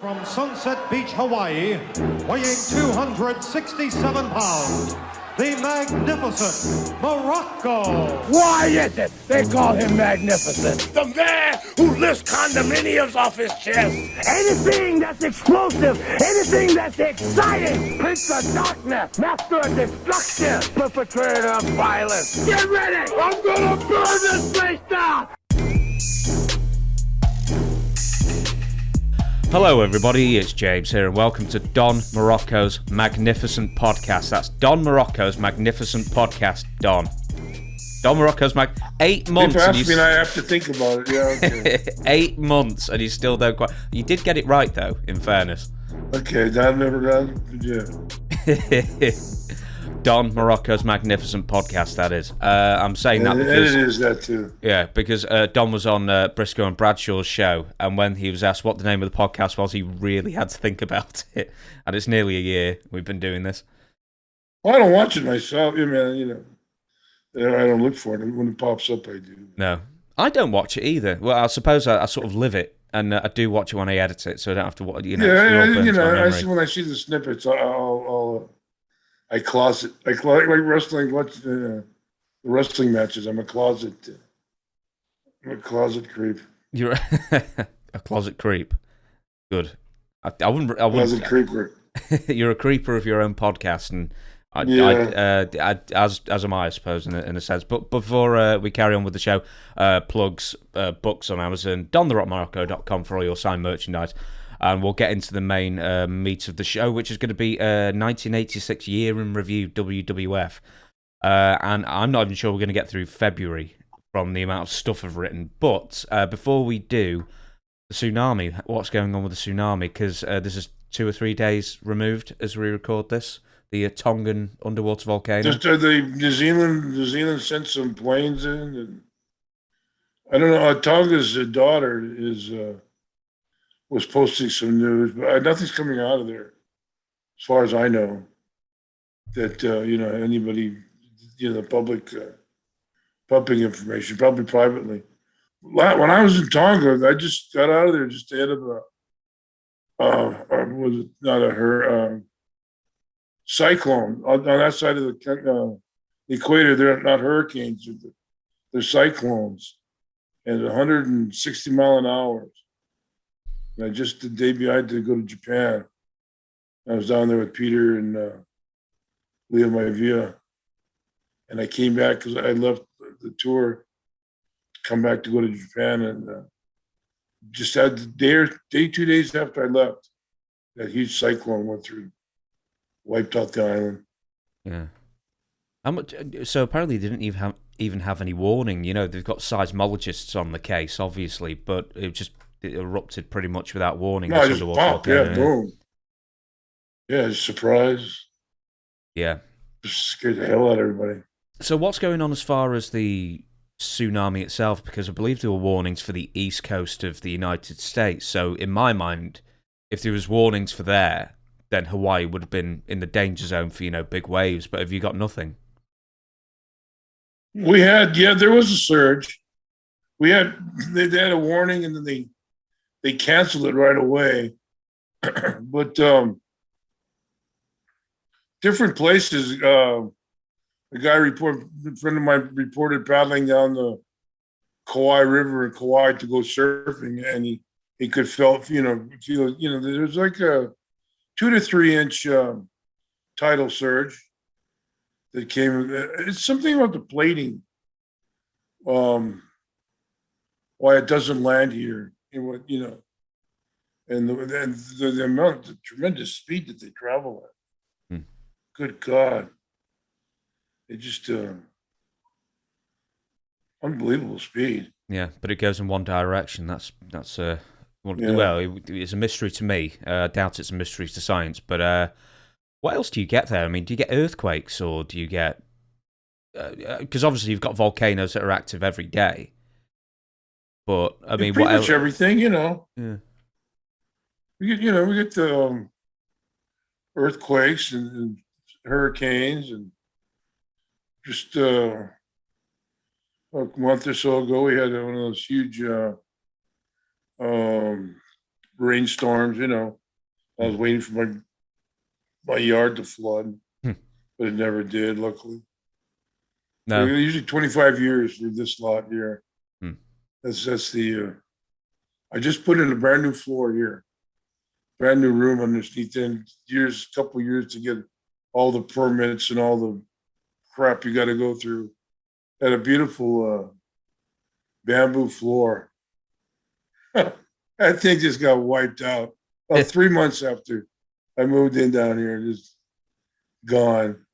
From Sunset Beach, Hawaii, weighing 267 pounds, the magnificent Muraco. Why is it they call him magnificent? The man who lifts condominiums off his chest. Anything that's explosive, anything that's exciting, Prince of Darkness, Master of Destruction, perpetrator of violence. Get ready! I'm gonna burn this place down! Hello everybody, it's James here and welcome to Don Muraco's Magnificent Podcast. That's Don Muraco's Magnificent Podcast, Don. Don Muraco's 8 months. If you ask me and I have to think about it, yeah, okay. 8 months and you still don't quite... You did get it right though, in fairness. Okay, I've never done it, yeah. Don Muraco's Magnificent Podcast, that is. I'm saying that because... it is that too. Yeah, because Don was on Briscoe and Bradshaw's show, and when he was asked what the name of the podcast was, he really had to think about it. And it's nearly a year we've been doing this. Well, I don't watch it myself. I mean, I don't look for it. When it pops up, I do. No, I don't watch it either. Well, I suppose I sort of live it, and I do watch it when I edit it, so I don't have to watch. Yeah, when I see the snippets, I closet. I like wrestling. Watch the wrestling matches. I'm a closet creep. You're a closet creep. Good. I wouldn't. Closet creeper. You're a creeper of your own podcast, and as am I suppose, in a sense. But before we carry on with the show, plugs, books on Amazon, dontherockmorocco.com for all your signed merchandise. And we'll get into the main meat of the show, which is going to be 1986 Year in Review WWF. And I'm not even sure we're going to get through February from the amount of stuff I've written. But before we do, the tsunami, what's going on with the tsunami? Because this is 2 or 3 days removed as we record this. The Tongan underwater volcano. Just New Zealand sent some planes in. And I don't know. Tonga's daughter was posting some news, but nothing's coming out of there, as far as I know. That anybody, the public pumping information, probably privately. When I was in Tonga, I just got out of there just ahead of cyclone on that side of the equator. They're not hurricanes, they're cyclones, and 160 mile an hour. And I just the day I had to go to Japan. I was down there with Peter and Leo Maivia, and I came back because I left the tour to come back to go to Japan, and just had the 2 days after I left, that huge cyclone went through, wiped out the island. Yeah. How much? So apparently they didn't even have any warning. They've got seismologists on the case, obviously, but it erupted pretty much without warning. No, just pop, boom. Yeah, surprise. Yeah. Just scared the hell out of everybody. So what's going on as far as the tsunami itself? Because I believe there were warnings for the east coast of the United States. So in my mind, if there was warnings for there, then Hawaii would have been in the danger zone for, big waves. But have you got nothing? We had, there was a surge. They had a warning, and then they canceled it right away. But different places, a friend of mine reported paddling down the Kauai River in Kauai to go surfing, and he could feel there's like a 2 to 3 inch tidal surge that came. It's something about the plating, why it doesn't land here. And the amount, the tremendous speed that they travel at. Good God. It just unbelievable speed. Yeah, but it goes in one direction. That's well, it's a mystery to me. I doubt it's a mystery to science. But what else do you get there? I mean, do you get earthquakes, or do you get... Because obviously you've got volcanoes that are active every day. But I mean, pretty much everything, Yeah. We get the earthquakes and hurricanes, and just a month or so ago, we had one of those huge rainstorms. I was waiting for my yard to flood, but it never did. Luckily, No. Usually 25 years for this lot here. That's the. I just put in a brand new floor here, brand new room underneath. And couple years to get all the permits and all the crap you got to go through. Had a beautiful bamboo floor. That thing just got wiped out. About 3 months after I moved in down here, just gone.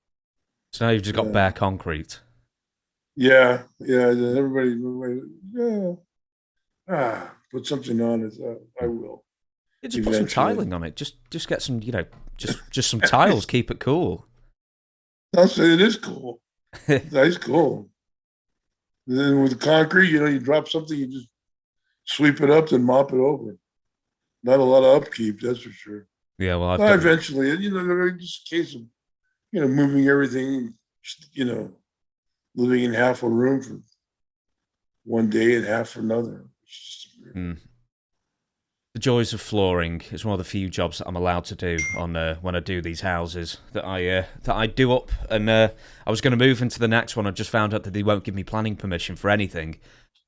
So now you've just got bare concrete. Yeah. Everybody, put something on it. I will. Yeah, just put some tiling on it. Just get some, just some tiles. Keep it cool. I'll say it is cool. That's cool. And then with the concrete, you drop something, you just sweep it up, then mop it over. Not a lot of upkeep, that's for sure. Yeah, well, eventually, just a case of, moving everything, living in half a room for one day and half for another. The joys of flooring is one of the few jobs that I'm allowed to do on when I do these houses that I do up. And I was going to move into the next one. I just found out that they won't give me planning permission for anything.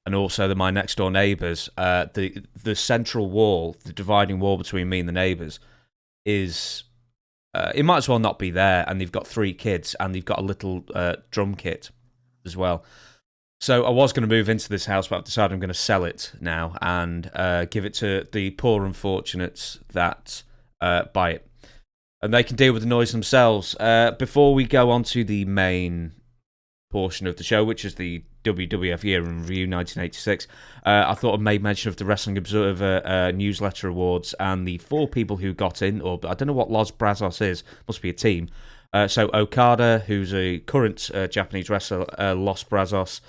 And also that my next door neighbours, the central wall, the dividing wall between me and the neighbours, is it might as well not be there. And they've got 3 kids, and they've got a little drum kit as well. So I was going to move into this house, but I've decided I'm going to sell it now and give it to the poor unfortunates that buy it. And they can deal with the noise themselves. Before we go on to the main portion of the show, which is the WWF Year in Review 1986, I thought I made mention of the Wrestling Observer newsletter awards and the 4 people who got in, or I don't know what Los Brazos is, must be a team. So Okada, who's a current Japanese wrestler, Los Brazos,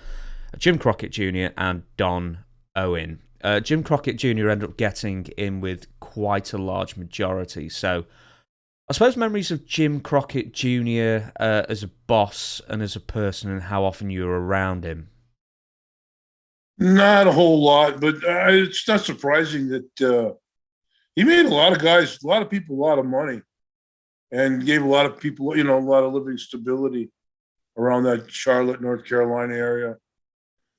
Jim Crockett Jr. and Don Owen. Jim Crockett Jr. ended up getting in with quite a large majority. So I suppose memories of Jim Crockett Jr. As a boss and as a person and how often you were around him. Not a whole lot, but it's not surprising that he made a lot of people a lot of money. And gave a lot of people, a lot of living stability around that Charlotte, North Carolina area.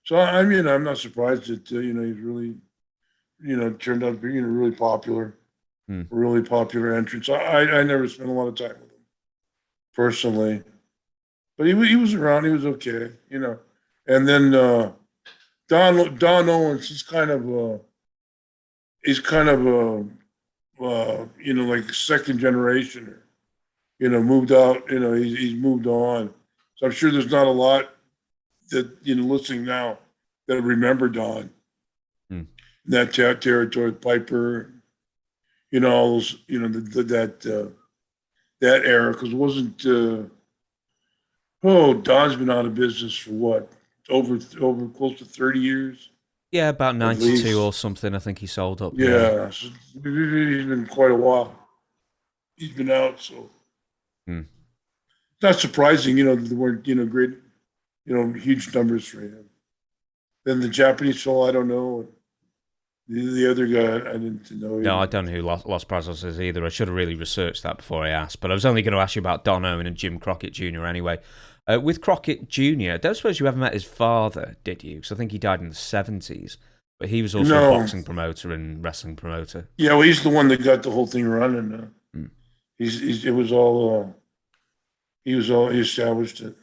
So, I'm not surprised that, he's really, turned out being a really popular entrance. I never spent a lot of time with him personally, but he was around. He was okay, And then Don Owens, he's kind of like second generation. Moved out, he's moved on. So I'm sure there's not a lot that, listening now that remember Don. In that territory, Piper, all those, that era, because it wasn't, Don's been out of business for what? Over close to 30 years? Yeah, about 92 or something, I think he sold up. Yeah. So he's been quite a while. He's been out, so. It's not surprising, there weren't, great, huge numbers for him. Then the Japanese fellow, I don't know. The other guy, I didn't know. No, I don't know who Los Brazos is either. I should have really researched that before I asked. But I was only going to ask you about Don Owen and Jim Crockett Jr. anyway. With Crockett Jr., I don't suppose you ever met his father, did you? Because I think he died in the 70s. But he was also a boxing promoter and wrestling promoter. Yeah, well, he's the one that got the whole thing running. He established it.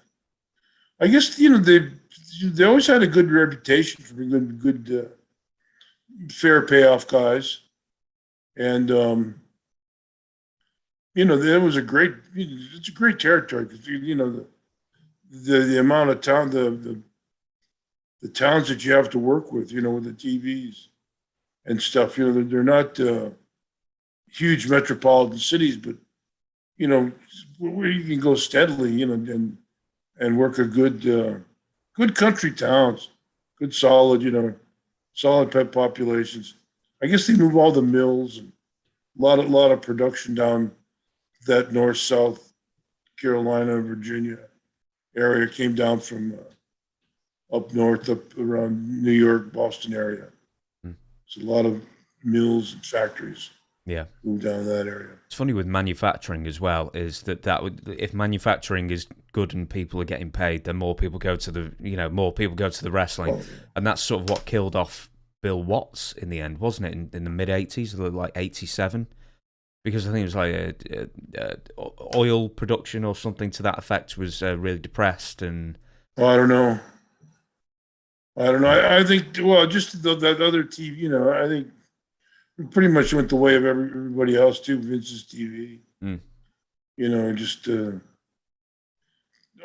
I guess, they always had a good reputation for being good fair payoff guys. And, there was it's a great territory because, the amount of town, the towns that you have to work with, with the TVs and stuff, they're not huge metropolitan cities, but, where you can go steadily, and work a good country towns, good solid, solid pet populations. I guess they move all the mills and a lot of production down that north, South Carolina, Virginia area came down from up north, up around New York, Boston area. So a lot of mills and factories. Yeah. Moved down that area. It's funny with manufacturing as well, is that if manufacturing is good and people are getting paid, then more people go to the wrestling, and that's sort of what killed off Bill Watts in the end, wasn't it? In the mid '80s, like '87, because I think it was like oil production or something to that effect was really depressed, and I don't know. I think just that other TV, I think. It pretty much went the way of everybody else too. Vince's TV, just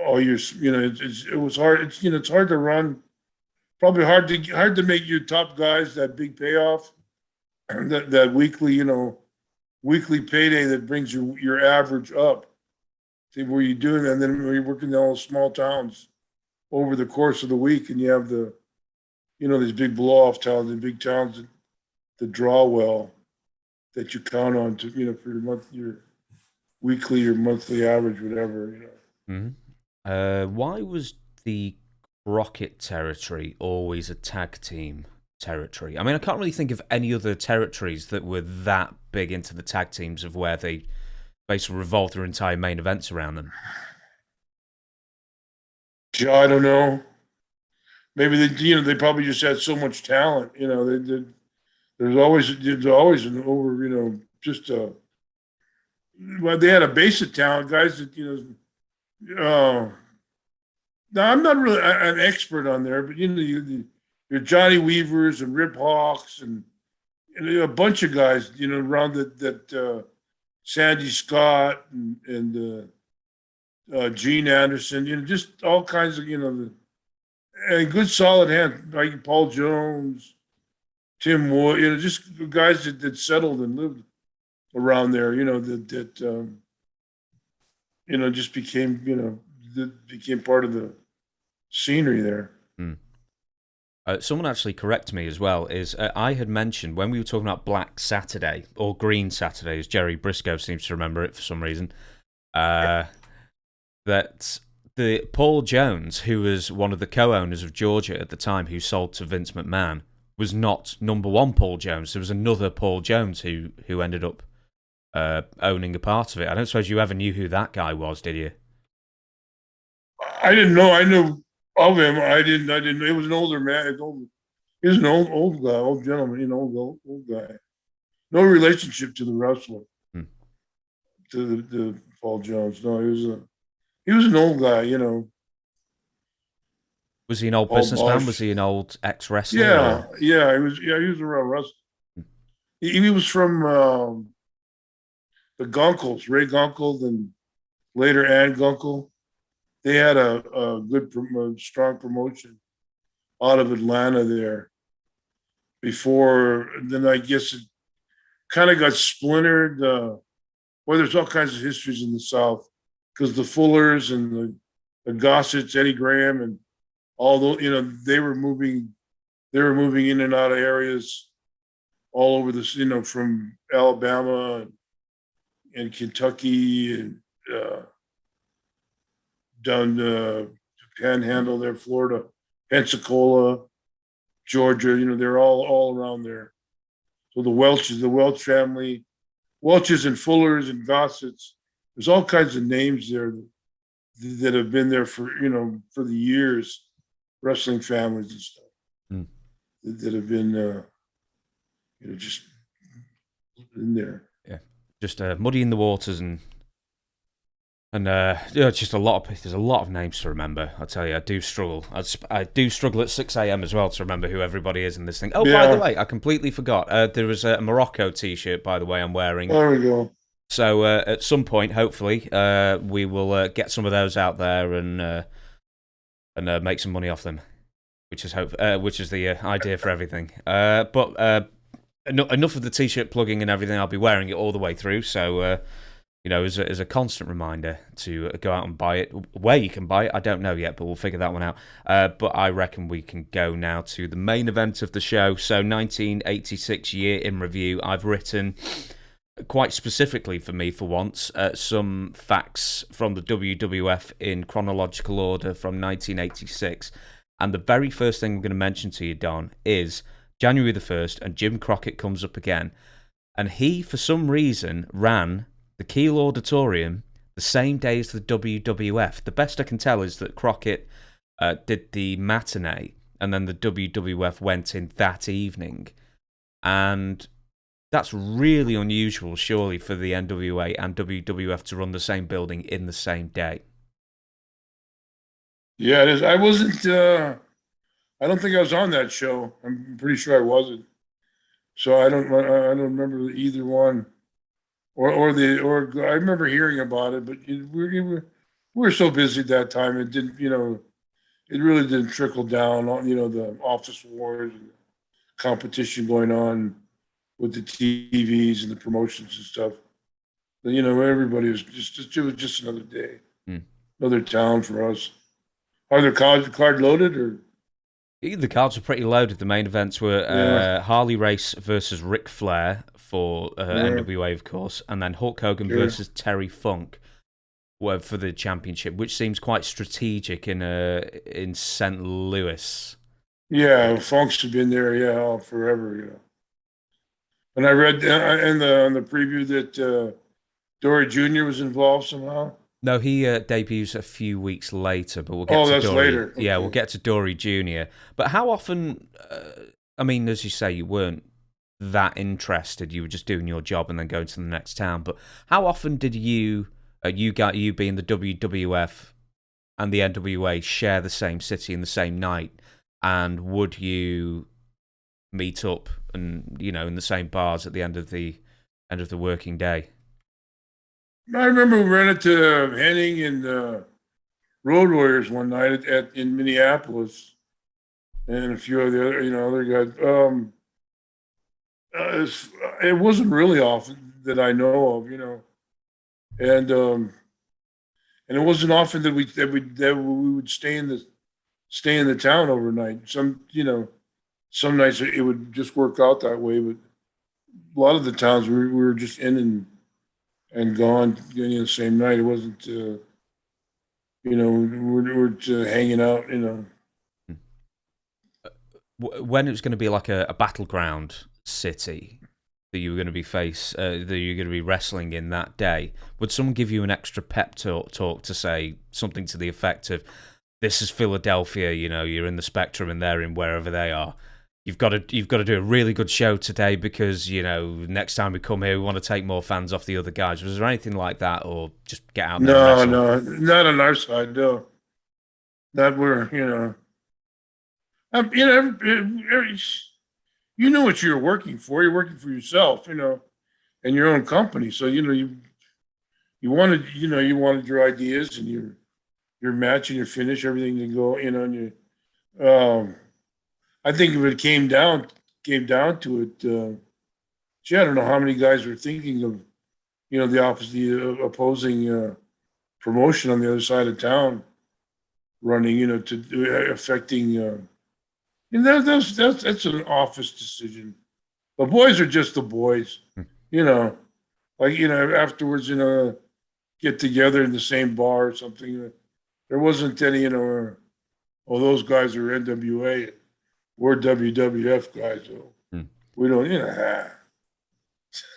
all your, it was hard. It's hard to run. Probably hard to make your top guys that big payoff, that weekly payday that brings your average up. See where you're doing that, and then when you're working in all small towns over the course of the week, and you have these big blow off towns and big towns that draw well, that you count on to for your weekly or monthly average, whatever. Why was the Crockett territory always a tag team territory? I mean, I can't really think of any other territories that were that big into the tag teams of where they basically revolved their entire main events around them. I don't know. Maybe they probably just had so much talent. They did. There's always an over, well, they had a base of talent, guys that, now I'm not really an expert on there, but, your Johnny Weavers and Rip Hawks and a bunch of guys, around that Sandy Scott and Gene Anderson, just all kinds of, and good solid hand, like Paul Jones, Tim Wood, just guys that settled and lived around there, just became part of the scenery there. Someone actually correct me as well, is I had mentioned when we were talking about Black Saturday, or Green Saturday, as Jerry Briscoe seems to remember it for some reason, that the Paul Jones, who was one of the co-owners of Georgia at the time, who sold to Vince McMahon, was not number one Paul Jones. There was another Paul Jones who ended up owning a part of it. I don't suppose you ever knew who that guy was, did you? I didn't know. I knew of him. I didn't. It was an older man. He was an old guy, old gentleman, old guy. No relationship to the wrestler, to the Paul Jones. No, he was an old guy, Was he an old businessman? Was he an old ex-wrestler? Yeah, he was. Yeah, he was around wrestling. He was from the Gunkles, Ray Gunkel, and later Ann Gunkel. They had a good, strong promotion out of Atlanta there. Before then, I guess it kind of got splintered. Well, there's all kinds of histories in the South because the Fullers and the Gossets, Eddie Graham, and although they were moving in and out of areas all over this, from Alabama and Kentucky and down to Panhandle there, Florida, Pensacola, Georgia. They're all around there. So the Welch family, Welches and Fullers and Gossets. There's all kinds of names there that have been there for the years. Wrestling families and stuff that have been, just in there. Yeah, just muddying the waters and just there's a lot of names to remember. I tell you, I do struggle. I do struggle at 6 a.m. as well to remember who everybody is in this thing. Oh, yeah. By the way, I completely forgot. There was a Morocco T-shirt, by the way, I'm wearing. There we go. So at some point, hopefully, we will get some of those out there and make some money off them, which is the idea for everything. But enough of the T-shirt plugging and everything. I'll be wearing it all the way through. So as a constant reminder to go out and buy it. Where you can buy it, I don't know yet, but we'll figure that one out. But I reckon we can go now to the main event of the show. So 1986 year in review. I've written, quite specifically for me for once, some facts from the WWF in chronological order from 1986. And the very first thing I'm going to mention to you, Don, is January the 1st, and Jim Crockett comes up again. And he, for some reason, ran the Kiel Auditorium the same day as the WWF. The best I can tell is that Crockett did the matinee, and then the WWF went in that evening. And that's really unusual, surely, for the NWA and WWF to run the same building in the same day. Yeah, it is. I wasn't. I don't think I was on that show. I'm pretty sure I wasn't. So I don't remember either one, or I remember hearing about it, but we were so busy at that time. It didn't, it really didn't trickle down on, the office wars and competition going on with the TVs and the promotions and stuff. But, everybody was it was just another day, another town for us. Are the card loaded or? The cards were pretty loaded. The main events were Harley Race versus Ric Flair for NWA, of course, and then Hulk Hogan versus Terry Funk for the championship, which seems quite strategic in St. Louis. Yeah, Funk's have been there, forever, And I read on the preview that Dory Jr. was involved somehow. No, he debuts a few weeks later, but we'll get to that's Dory. later. Okay. Yeah, we'll get to Dory Jr. But how often, I mean, as you say, you weren't that interested. You were just doing your job and then going to the next town. But how often did you being the WWF and the NWA share the same city in the same night? And would you meet up and, in the same bars at the end of the working day? I remember we ran into Henning and Road Warriors one night in Minneapolis, and a few of the other guys. It wasn't really often that I know of, and it wasn't often that we would stay in the town overnight. Some nights it would just work out that way, but a lot of the towns we were just in and gone the same night. It wasn't, we're hanging out, When it was going to be like a battleground city that you were going to be that you're going to be wrestling in that day, would someone give you an extra pep talk to say something to the effect of, "This is Philadelphia, you're in the Spectrum and they're in wherever they are. You've got to do a really good show today because, next time we come here, we want to take more fans off the other guys." Was there anything like that, or just get out there? No, not on our side, no. Not where, you know what you're working for. You're working for yourself, and your own company. So, you wanted your ideas and your match and your finish, everything to go, and you, I think if it came down to it, I don't know how many guys were thinking of, the opposing promotion on the other side of town running, affecting. That's an office decision. The boys are just the boys, afterwards, get together in the same bar or something. There wasn't any, those guys are NWA. We're WWF guys, so we don't,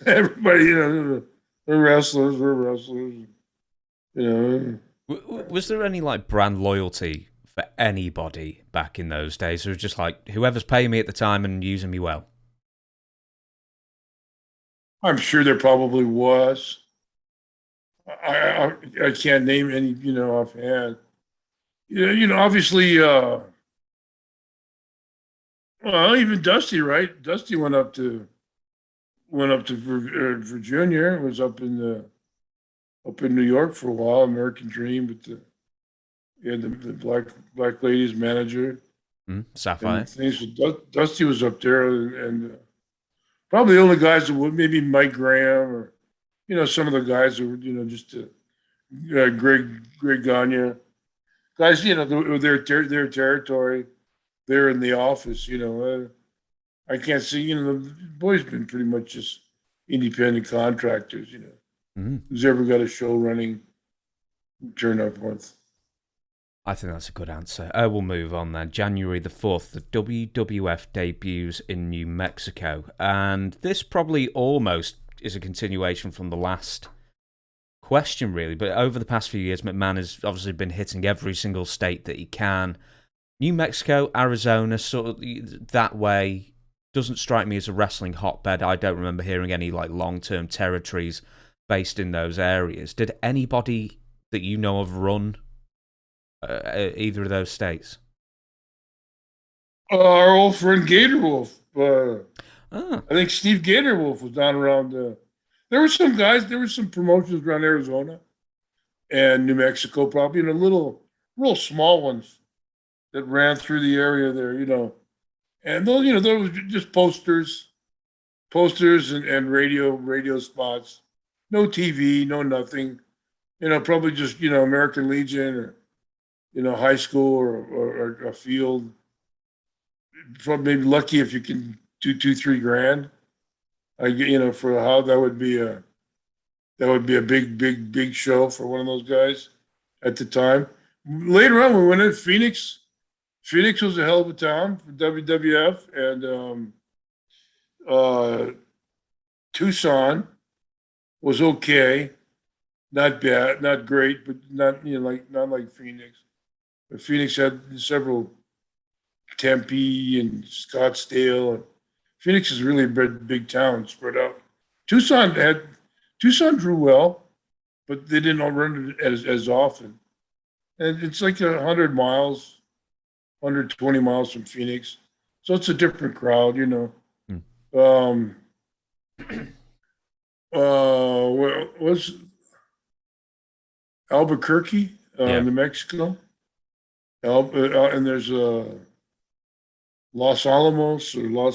everybody, they're wrestlers, we're wrestlers, Was there any brand loyalty for anybody back in those days? It was just whoever's paying me at the time and using me well. I'm sure there probably was. I can't name any, offhand. Obviously, well, even Dusty, right? Dusty went up to Virginia. Was up in New York for a while. American Dream, but he had the black ladies manager. Sapphire. Dusty was up there, and probably the only guys that would, maybe Mike Graham or some of the guys that were just Greg Gagne, guys their territory. They're in the office, I can't see, the boys been pretty much just independent contractors, who's ever got a show running, turn up once. I think that's a good answer. We'll move on then. January the 4th, the WWF debuts in New Mexico. And this probably almost is a continuation from the last question, really. But over the past few years, McMahon has obviously been hitting every single state that he can. New Mexico, Arizona, sort of that way, doesn't strike me as a wrestling hotbed. I don't remember hearing any like long-term territories based in those areas. Did anybody that you know of run either of those states? Our old friend Gator Wolf. I think Steve Gator Wolf was down around. There were some guys. There were some promotions around Arizona and New Mexico, probably, and real small ones that ran through the area there. And those, those were just posters and radio spots. No TV, no nothing. Probably just American Legion or high school or a field. Probably maybe lucky if you can do $2-3 grand. For how that would be a big show for one of those guys at the time. Later on, we went in Phoenix. Phoenix was a hell of a town for WWF, and Tucson was okay, not bad, not great, but not like Phoenix. But Phoenix had several, Tempe and Scottsdale. And Phoenix is really a big town spread out. Tucson drew well, but they didn't all run it as often. And it's like 100 miles, 120 miles from Phoenix, so it's a different crowd, Was Albuquerque, New Mexico, and there's Los Alamos or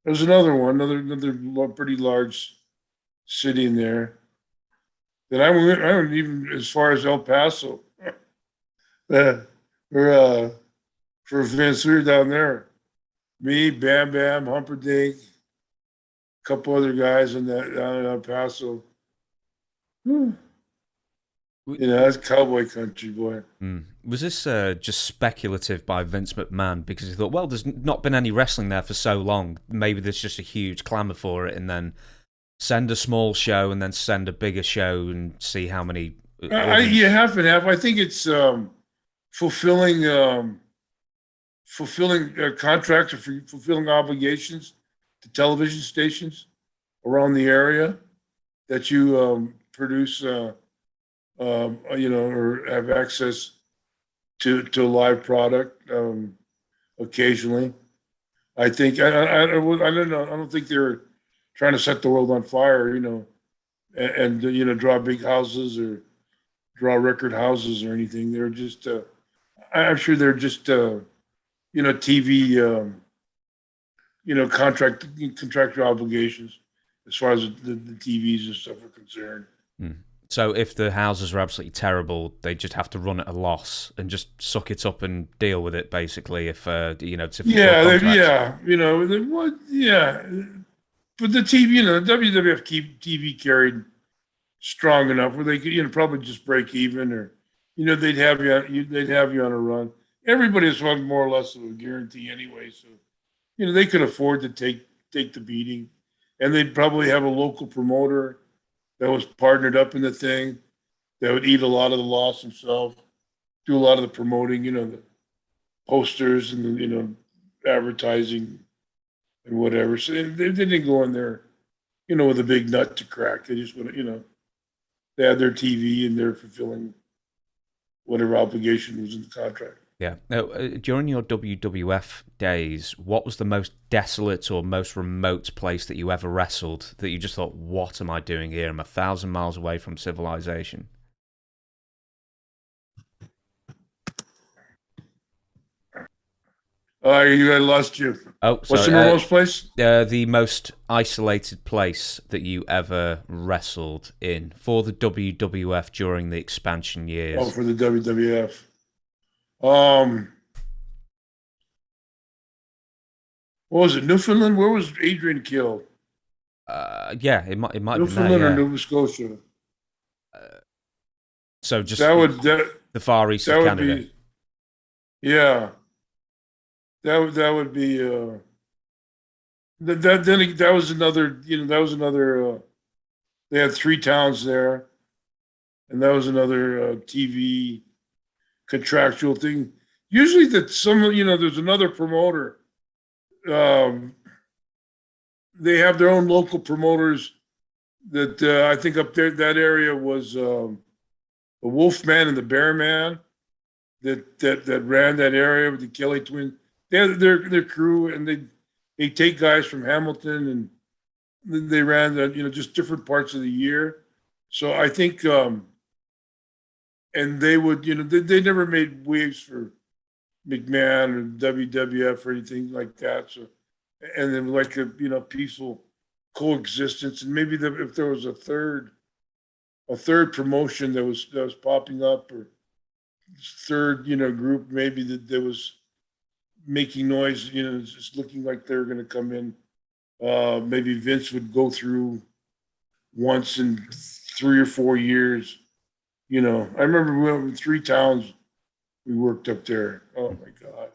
There's another one, another pretty large city in there. Then I went even as far as El Paso. For Vince, we were down there. Me, Bam Bam, Humperdinck, a couple other guys down in El Paso. That's cowboy country, boy. Was this just speculative by Vince McMahon because he thought, well, there's not been any wrestling there for so long, maybe there's just a huge clamour for it, and then send a small show and then send a bigger show and see how many... half and half. I think it's fulfilling contracts or fulfilling obligations to television stations around the area that you produce... or have access to a live product occasionally. I think I don't know. I don't think they're trying to set the world on fire, and draw big houses or draw record houses or anything. They're just, I'm sure they're just, TV, contractual obligations as far as the TVs and stuff are concerned. So if the houses are absolutely terrible, they just have to run at a loss and just suck it up and deal with it, basically. If But the TV, the WWF TV carried strong enough where they could, probably just break even, or they'd have you on a run. Everybody's run more or less of a guarantee anyway, so they could afford to take the beating, and they'd probably have a local promoter that was partnered up in the thing, that would eat a lot of the loss himself, do a lot of the promoting, the posters and the, advertising and whatever. So they didn't go in there, with a big nut to crack. They just went, they had their TV and they're fulfilling whatever obligation was in the contract. Yeah. Now, during your WWF days, what was the most desolate or most remote place that you ever wrestled that you just thought, what am I doing here? I'm 1,000 miles away from civilization. I lost you. Oh, sorry. What's the remote place? The most isolated place that you ever wrestled in for the WWF during the expansion years. Oh, for the WWF. What was it? Newfoundland? Where was Adrian killed? Yeah, it might Newfoundland be there, or Nova Scotia. So just that The Far East that of would Canada. be, yeah, that would be, that was another, they had 3 towns there, and that was another TV contractual thing. Usually there's another promoter. They have their own local promoters that I think up there, that area was the Wolfman and the Bearman that ran that area with the Kelly twins. They had their crew, and they take guys from Hamilton, and they ran that, just different parts of the year. So I think, and they would, they never made waves for McMahon or WWF or anything like that. So, and then like a, peaceful coexistence, and maybe if there was a third promotion that was popping up, or third, group, maybe that was making noise, just looking like they were going to come in. Maybe Vince would go through once in 3 or 4 years. I remember we went with 3 towns. We worked up there. Oh my God.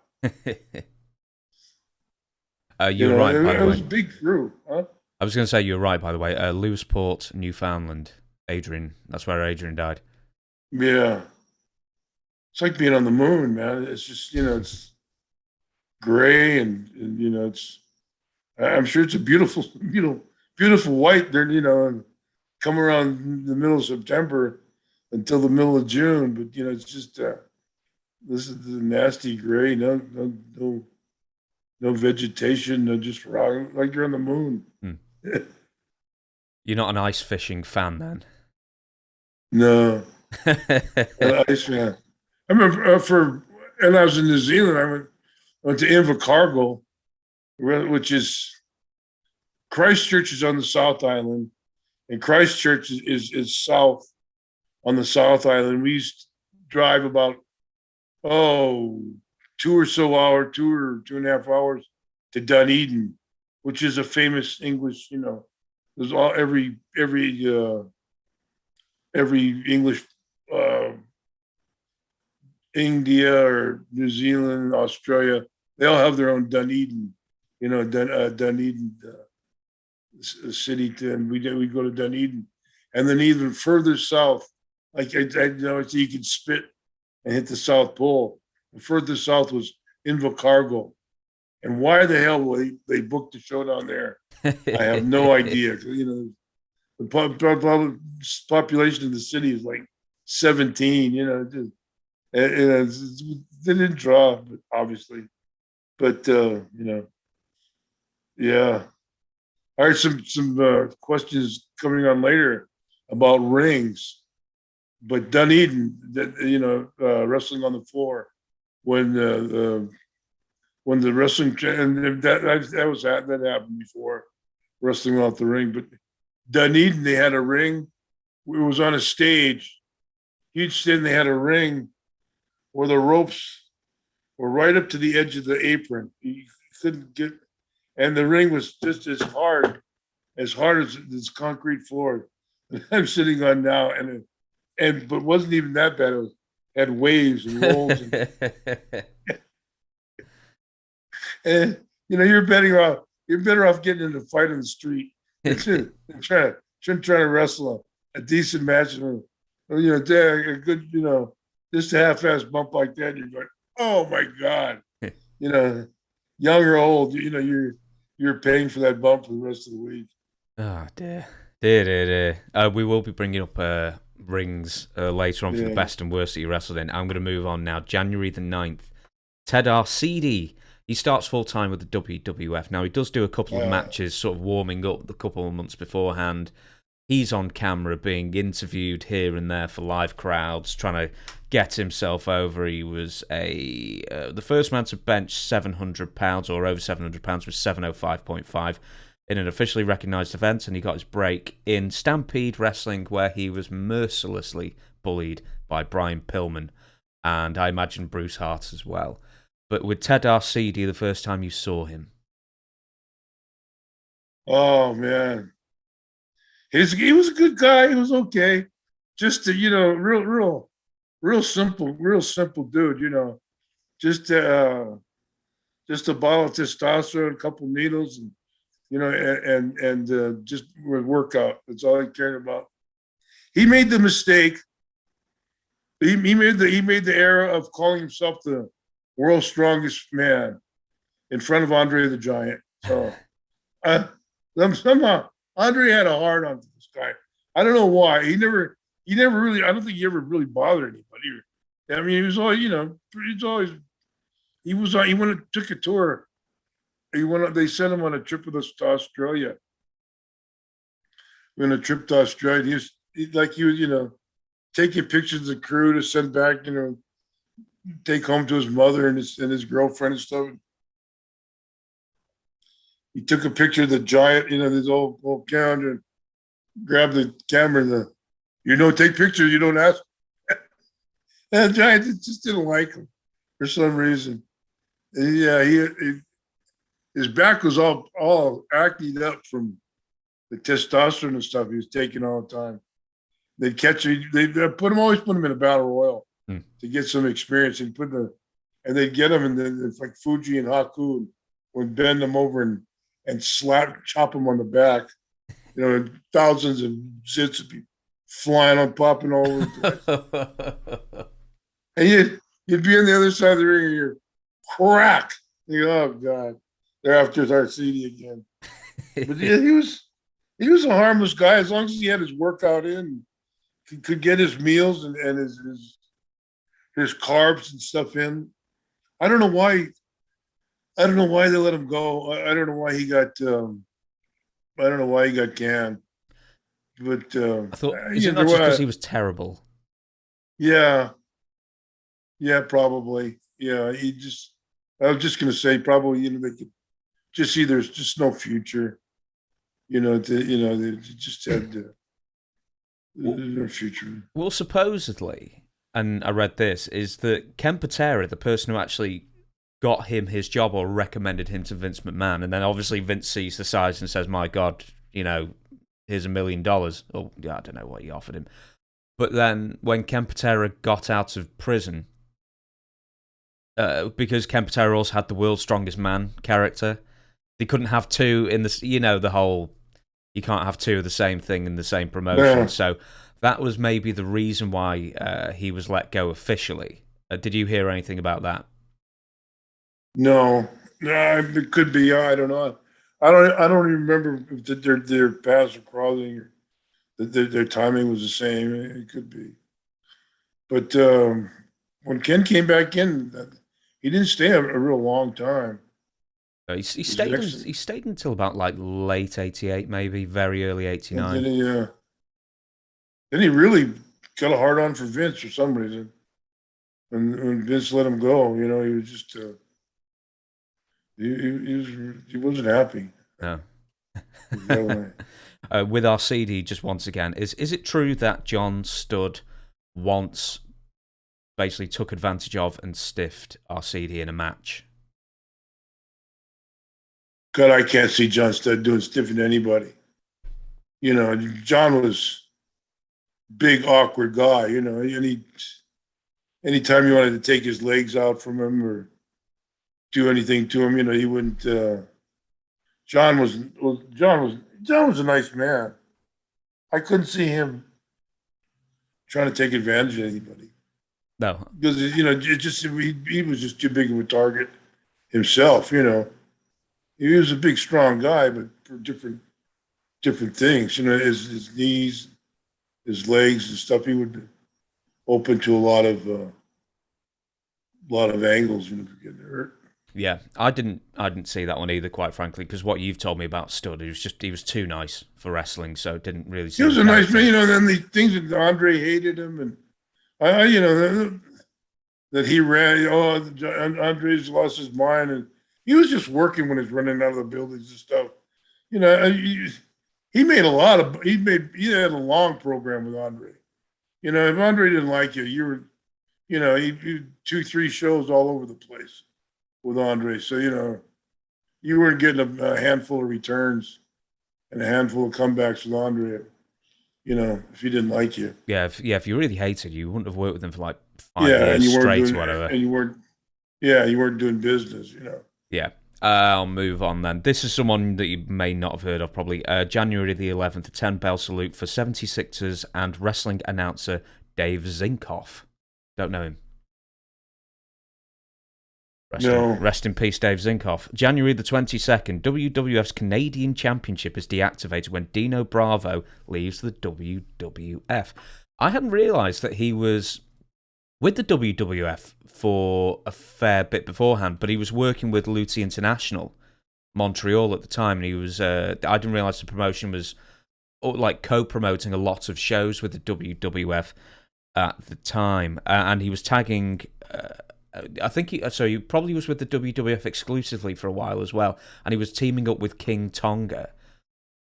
You're right, by the way. It was a big crew, huh? I was going to say you're right, by the way. Lewisport, Newfoundland. Adrian. That's where Adrian died. Yeah. It's like being on the moon, man. It's just, it's gray and it's, I'm sure it's a beautiful, beautiful white there, and come around the middle of September until the middle of June. But, it's just, this is the nasty gray, no vegetation, no just rock, like you're on the moon. You're not an ice fishing fan, then? No. An ice fan. I remember and I was in New Zealand, I went to Invercargill, which is, Christchurch is on the South Island, and Christchurch is south on the South Island. We used to drive about 2 or 2.5 hours to Dunedin, which is a famous English, there's every English, India or New Zealand, Australia, they all have their own Dunedin, Dunedin city. And we go to Dunedin, and then even further south, like so you could spit and hit the South Pole. The further south was Invercargill. And why the hell they booked the show down there? I have no idea. The population of the city is like 17. They didn't draw, obviously. But yeah. I heard some questions coming on later about rings, but Dunedin, wrestling on the floor when the wrestling, and that happened before, wrestling off the ring. But Dunedin, they had a ring. It was on a stage, huge stage. They had a ring where the ropes were right up to the edge of the apron. You couldn't get, and the ring was just as hard as this concrete floor that I'm sitting on now, but wasn't even that bad. It had waves and rolls, and you're better off getting in a fight in the street than trying to wrestle a decent match. A good, just a half-ass bump like that, you're going, oh my God, young or old, you're paying for that bump for the rest of the week. Oh dear. We will be bringing up rings later on for the best and worst that you wrestled in. I'm going to move on now. January the 9th, Ted Arcidi. He starts full-time with the WWF. Now, he does do a couple of matches, sort of warming up the couple of months beforehand. He's on camera being interviewed here and there for live crowds, trying to get himself over. He was the first man to bench 700 pounds or over 700 pounds was 705.5 in an officially recognised event, and he got his break in Stampede Wrestling, where he was mercilessly bullied by Brian Pillman, and I imagine Bruce Hart as well. But with Ted Arcidi, the first time you saw him? Oh, man. He was a good guy. He was okay. Just real real simple dude, just a bottle of testosterone, a couple needles, and just workout. That's all he cared about. He made the mistake. He made the error of calling himself the world's strongest man in front of Andre the Giant. So somehow Andre had a hard on this guy. I don't know why. He never really. I don't think he ever really bothered anybody. I mean, he was always, he took a tour. They sent him on a trip with us to Australia. On a trip to Australia, he was taking pictures of the crew to send back, take home to his mother and his girlfriend and stuff. He took a picture of the Giant, this old calendar, grabbed the camera and take pictures, you don't ask. And the Giant just didn't like him for some reason. And his back was all acne up from the testosterone and stuff he was taking all the time. They'd catch him. They always put him in a battle royal to get some experience. And they'd get him, and then it's like Fuji and Haku would bend him over and chop him on the back. And thousands of zits would be flying on, popping all over the place. And you'd be on the other side of the ring, and you're crack. Oh God, they're after Arcidi again. But he was a harmless guy as long as he had his workout in. Could get his meals and his carbs and stuff in. I don't know why they let him go. I don't know why he got canned. But I thought, is it not just because he was terrible? Yeah, probably. Yeah, I was just gonna say probably they could just see there's just no future. They just had no future. Well, supposedly, and I read this, is that Kemper Terry, the person who actually got him his job or recommended him to Vince McMahon, and then obviously Vince sees the size and says, "My God, here's $1 million." Oh, yeah, I don't know what he offered him. But then when Kemper Terry got out of prison, because Kemper Terry also had the world's strongest man character, they couldn't have two in this. The whole. You can't have two of the same thing in the same promotion. Yeah. So that was maybe the reason why he was let go officially. Did you hear anything about that? No, it could be. I don't know. I don't remember if their paths were crossing or that their timing was the same. It could be. But when Ken came back in, he didn't stay a real long time. He stayed until about late '88, maybe very early '89. Then he really got a hard on for Vince for some reason. When Vince let him go, he was just he wasn't happy. No. With Arcidi, just once again, is it true that John Studd once basically took advantage of and stiffed Arcidi in a match? God, I can't see John Studd doing stiffing to anybody. John was big, awkward guy. Anytime you wanted to take his legs out from him or do anything to him, he wouldn't. John was a nice man. I couldn't see him trying to take advantage of anybody. No, because he was just too big of a target himself. He was a big, strong guy, but for different things. His knees, his legs, and stuff. He would open to a lot of angles. For getting hurt. Yeah, I didn't see that one either, quite frankly, because what you've told me about Studd, he was too nice for wrestling, so it didn't really. He was a nice man, Then the things that Andre hated him, and that he ran. Andre's lost his mind and. He was just working when he was running out of the buildings and stuff. He made he had a long program with Andre. If Andre didn't like you were, he 2-3 shows all over the place with Andre. So, you weren't getting a handful of returns and a handful of comebacks with Andre, if he didn't like you. Yeah, if you really hated you wouldn't have worked with him for 5 and years you weren't straight doing, or whatever. and you weren't doing business, Yeah. I'll move on then. This is someone that you may not have heard of, probably. January the 11th, a 10-bell salute for 76ers and wrestling announcer Dave Zinkoff. Don't know him. Rest in peace, Dave Zinkoff. January the 22nd, WWF's Canadian Championship is deactivated when Dino Bravo leaves the WWF. I hadn't realised that he was with the WWF for a fair bit beforehand, but he was working with Lutti International, Montreal at the time, and he was. I didn't realise the promotion was like co-promoting a lot of shows with the WWF at the time, and he was tagging. I think he probably was with the WWF exclusively for a while as well, and he was teaming up with King Tonga.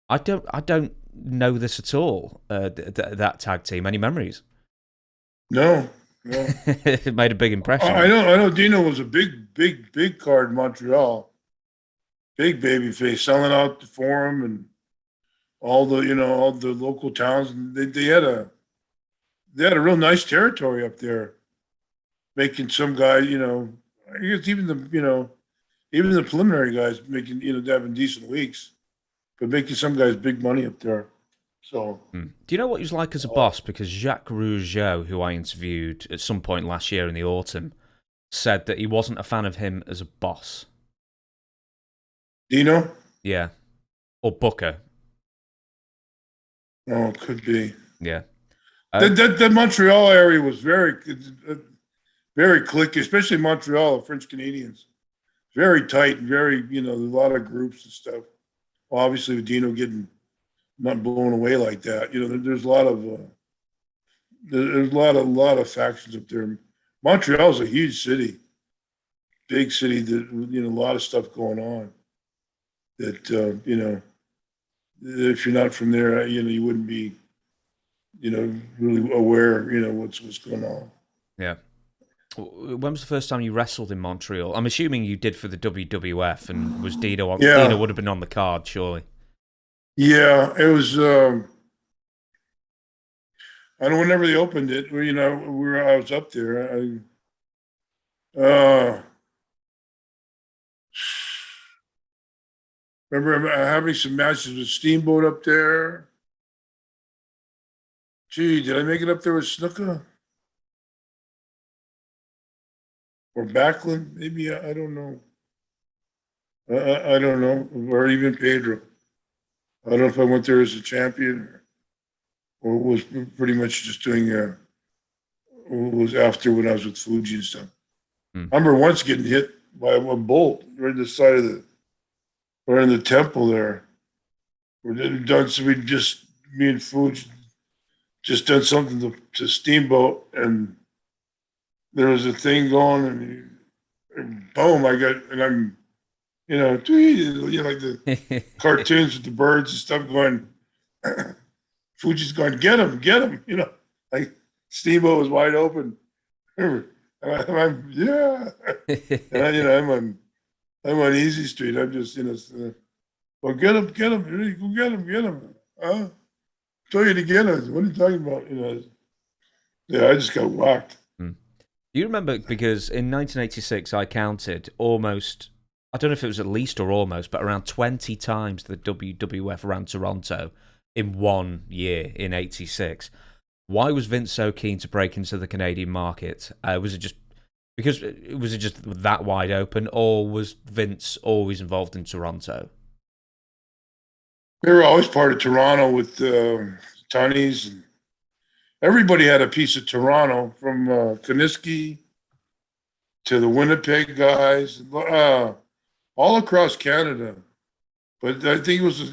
I don't know this at all. That tag team. Any memories? No. It made a big impression. I know. Dino was a big card in Montreal. Big baby face, selling out the Forum and all the local towns. And they had a real nice territory up there. Making some guy, I guess even the preliminary guys making, having decent weeks, but making some guys big money up there. So, do you know what he was like as a boss? Because Jacques Rougeau, who I interviewed at some point last year in the autumn, said that he wasn't a fan of him as a boss. Dino? Yeah. Or Booker. Oh, it could be. Yeah. The Montreal area was very cliquey, especially Montreal, French Canadians. Very tight and very, a lot of groups and stuff. Well, obviously with Dino getting not blown away like that, there's a lot of factions up there. Montreal's a huge city, big city that, a lot of stuff going on that, if you're not from there, you wouldn't be, really aware, what's going on. Yeah. When was the first time you wrestled in Montreal? I'm assuming you did for the WWF, and was Dino on? Yeah. Dino would have been on the card, surely. Yeah, it was. I don't know whenever they opened it. I was up there. Remember having some matches with Steamboat up there. Gee, did I make it up there with Snuka? Or Backlund, maybe, I don't know. I don't know, or even Pedro. I don't know if I went there as a champion or was pretty much just doing, was after when I was with Fuji and stuff. I remember once getting hit by a bolt right in the side of right in the temple there. Me and Fuji just done something to Steamboat, and there was a thing going, and boom, I'm, like the cartoons with the birds and stuff going, Fuji's going, get him, like Steamboat was wide open. I'm yeah. And I'm on Easy Street. I'm just, well, get him, go get him. Huh? Told you to get him. What are you talking about? Yeah, I just got whacked. Do you remember, because in 1986 I counted almost, I don't know if it was at least or almost, but around 20 times the WWF ran Toronto in 1 year in 86. Why was Vince so keen to break into the Canadian market? Was it just that wide open, or was Vince always involved in Toronto? They were always part of Toronto with Tunnies. And everybody had a piece of Toronto, from Koniski to the Winnipeg guys, all across Canada. But I think it was,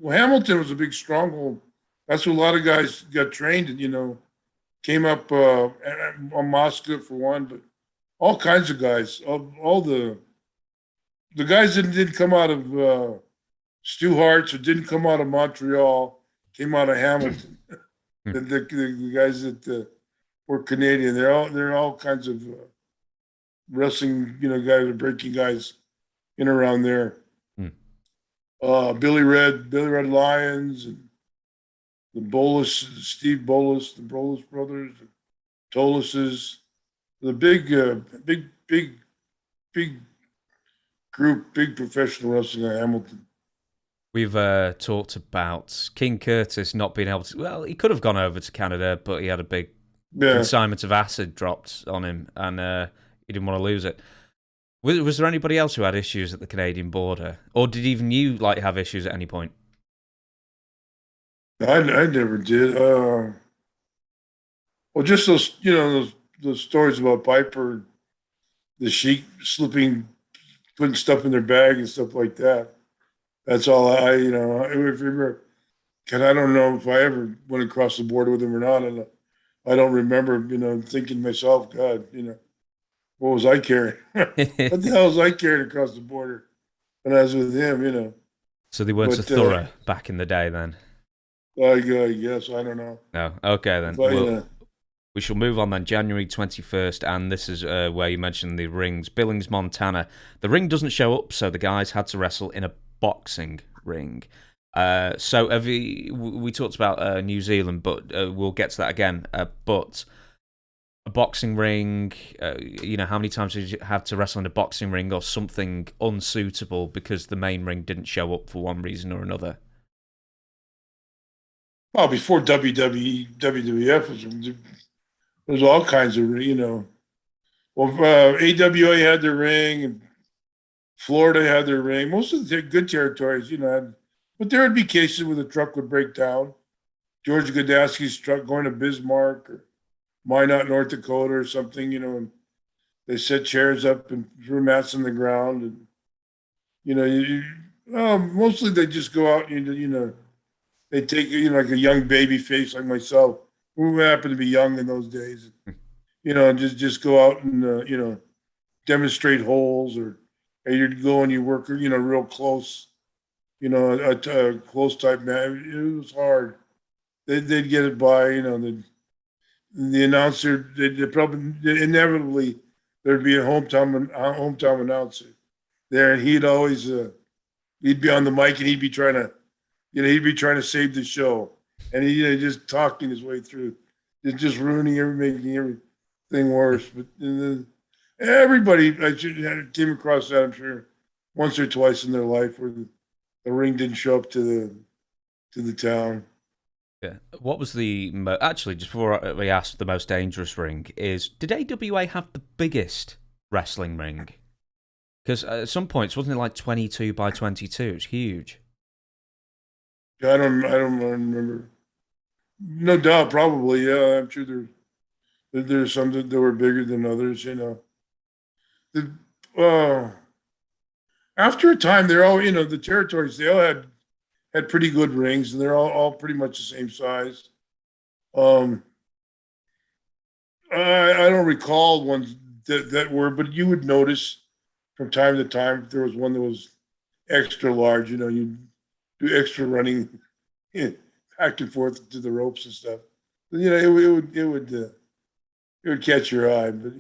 Hamilton was a big stronghold. That's where a lot of guys got trained and, came up on Moscow for one, but all kinds of guys, all the guys that didn't come out of Stu Hart's or didn't come out of Montreal, came out of Hamilton. the guys that were Canadian, they're all kinds of wrestling, guys, breaking guys in around there. Billy Red Lyons, and the Steve Bolus, the Bolus brothers, Tolus's, the big group, big professional wrestling in Hamilton. We've talked about King Curtis not being able to. Well, he could have gone over to Canada, but he had a big consignment of acid dropped on him, and he didn't want to lose it. Was there anybody else who had issues at the Canadian border, or did even you have issues at any point? I never did. Well, just those those stories about Piper, the Sheik slipping, putting stuff in their bag and stuff like that. That's all I remember. Because I don't know if I ever went across the border with him or not. And I don't remember, thinking to myself, God, what was I carrying? What the hell was I carrying across the border when I was with him, So they weren't so thorough back in the day then? I guess. I don't know. No. Okay, then. But, we shall move on then. January 21st, and this is where you mentioned the rings. Billings, Montana. The ring doesn't show up, so the guys had to wrestle in a boxing ring. So we talked about New Zealand, but we'll get to that again. But a boxing ring, how many times did you have to wrestle in a boxing ring or something unsuitable because the main ring didn't show up for one reason or another? Well, before WWE, WWF was all kinds of, AWA had their ring, and Florida had their ring. Most of the good territories, but there would be cases where the truck would break down. George Godasky's truck going to Bismarck or Minot, North Dakota or something, and they set chairs up and threw mats on the ground. And, mostly they just go out and, they take, like a young baby face like myself, who happened to be young in those days, and just go out and, demonstrate holes or you'd go and you work, real close, a close type man. It was hard. They'd get it by, the announcer, they'd probably, inevitably, there'd be a hometown announcer there, and he'd always, he'd be on the mic and he'd be trying to save the show. And he just talking his way through, just ruining making everything worse. But everybody came across that, I'm sure, once or twice in their life where the ring didn't show up to the town. Yeah. What was actually, just before we asked the most dangerous ring, did AWA have the biggest wrestling ring? Because at some points, wasn't it like 22 by 22? It was huge. I don't remember. No doubt, probably. Yeah, I'm sure there's some that were bigger than others. After a time, they're all the territories. They all had pretty good rings, and they're all pretty much the same size. I don't recall ones that were, but you would notice from time to time if there was one that was extra large. You do extra running back and forth to the ropes and stuff. It would catch your eye, but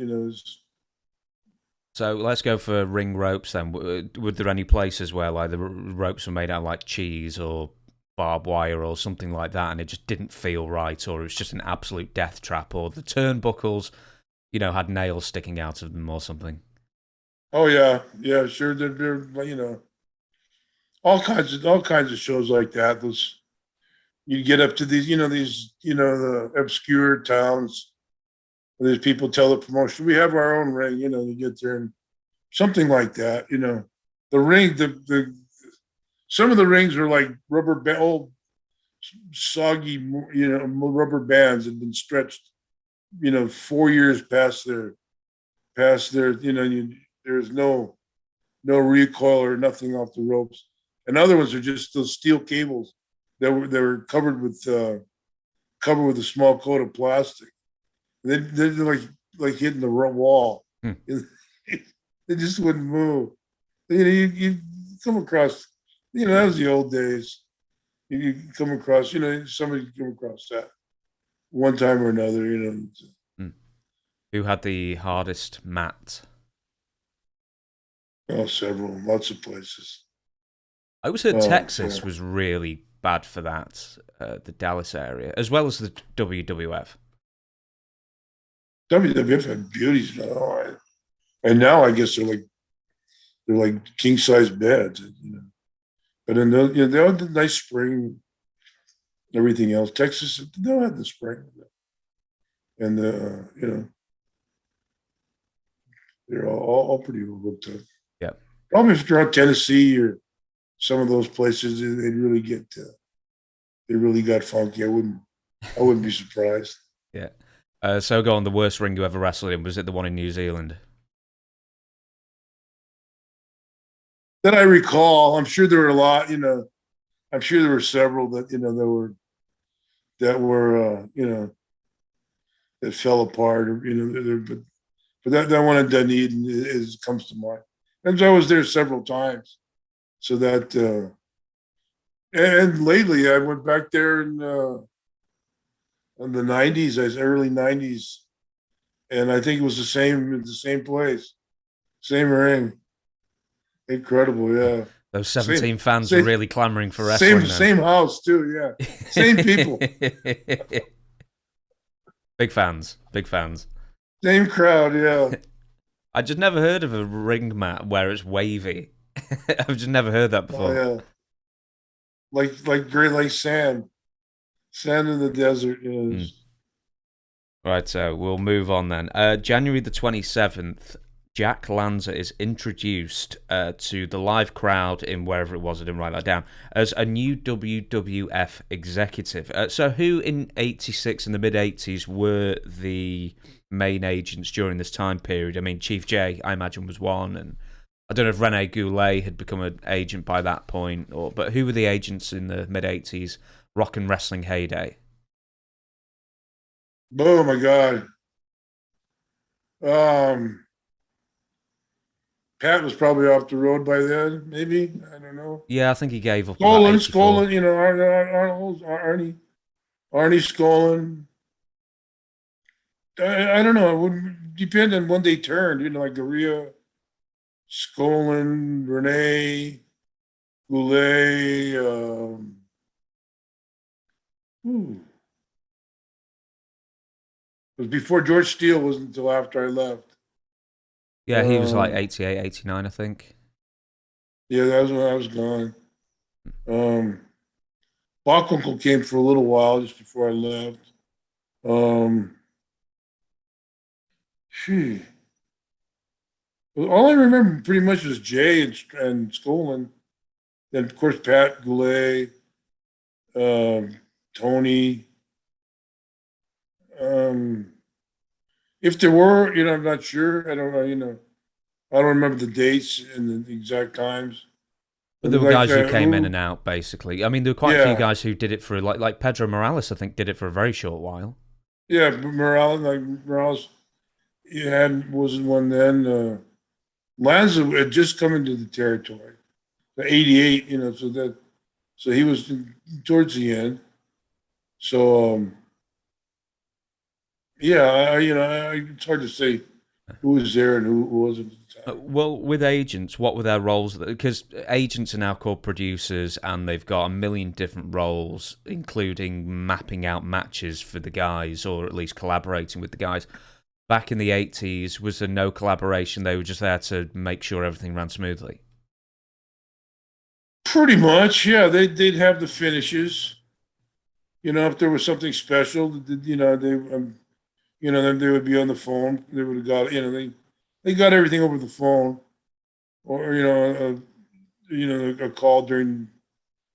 So let's go for ring ropes then. Were there any places where the ropes were made out of cheese or barbed wire or something like that, and it just didn't feel right, or it was just an absolute death trap, or the turnbuckles, had nails sticking out of them or something? Oh yeah, sure. There, all kinds of shows like that. You get up to these, the obscure towns where these people tell the promotion, we have our own ring, you get there and something like that, the ring, some of the rings are like old soggy, rubber bands had been stretched, 4 years past their, there's no recoil or nothing off the ropes. And other ones are just those steel cables that were covered with a small coat of plastic. They're like hitting the wall. They just wouldn't move. You come across, that was the old days. You come across, somebody come across that one time or another. Who had the hardest mat? Oh, several, lots of places. I always heard Texas was really bad for that, the Dallas area, as well as the WWF. WWF had beauties now, and now I guess they're like king size beds, you know. But in the, you know, they had the nice spring, everything else. Texas, they don't have the spring, and you know, they're all pretty well hooked up. Yeah. Probably if you're out Tennessee or some of those places, they really get they really got funky. I wouldn't be surprised. Yeah. So go on, the worst ring you ever wrestled in, was it the one in New Zealand? That I recall, I'm sure there were a lot, you know, I'm sure there were several that, you know, you know, that fell apart, or, you know, but that one in Dunedin comes to mind. And so I was there several times. So that, and lately I went back there in the 90s, early 90s. And I think it was the same place, same ring. Incredible, yeah. Those 17 fans were really clamoring for wrestling. Same house too, yeah. Same people. Big fans. Same crowd, yeah. I just never heard of a ring mat where it's wavy. I've just never heard that before. Oh, yeah. Like Great Lakes sand in the desert. You know. Right, so we'll move on then. January the 27th, Jack Lanza is introduced to the live crowd in wherever it was, I didn't write that down, as a new WWF executive. So who in 86 and the mid-80s were the main agents during this time period? I mean, Chief J, I imagine, was one, and I don't know if Rene Goulet had become an agent by that point, but who were the agents in the mid-80s rock and wrestling heyday? Oh, my God. Pat was probably off the road by then, maybe. I don't know. Yeah, I think he gave up. Skolin, you know, Arnie Skolin. I don't know. It would depend on when they turned, you know, like Garia, Skolin, Renee, Goulet. It was before George Steele, wasn't until after I left. Yeah, he was like 88, 89, I think. Yeah, that was when I was gone. Bockunkel came for a little while just before I left. All I remember pretty much was Jay and Skolin. Then, of course, Pat, Goulet, Tony. If there were, you know, I'm not sure. I don't know, you know. I don't remember the dates and the exact times. But there were guys who came in and out, basically. I mean, there were quite a few guys who did it for, like Pedro Morales, I think, did it for a very short while. Yeah, Morales, wasn't one then. Lanza had just come into the territory, the 88, you know, so he was towards the end. So, it's hard to say who was there and who wasn't at the time. Well, with agents, what were their roles? Because agents are now called producers, and they've got a million different roles, including mapping out matches for the guys, or at least collaborating with the guys. Back in the 80s, was there no collaboration? They were just there to make sure everything ran smoothly? Pretty much, yeah. They'd have the finishes. You know, if there was something special, you know, then they would be on the phone. They would have got, you know, they got everything over the phone, or a call during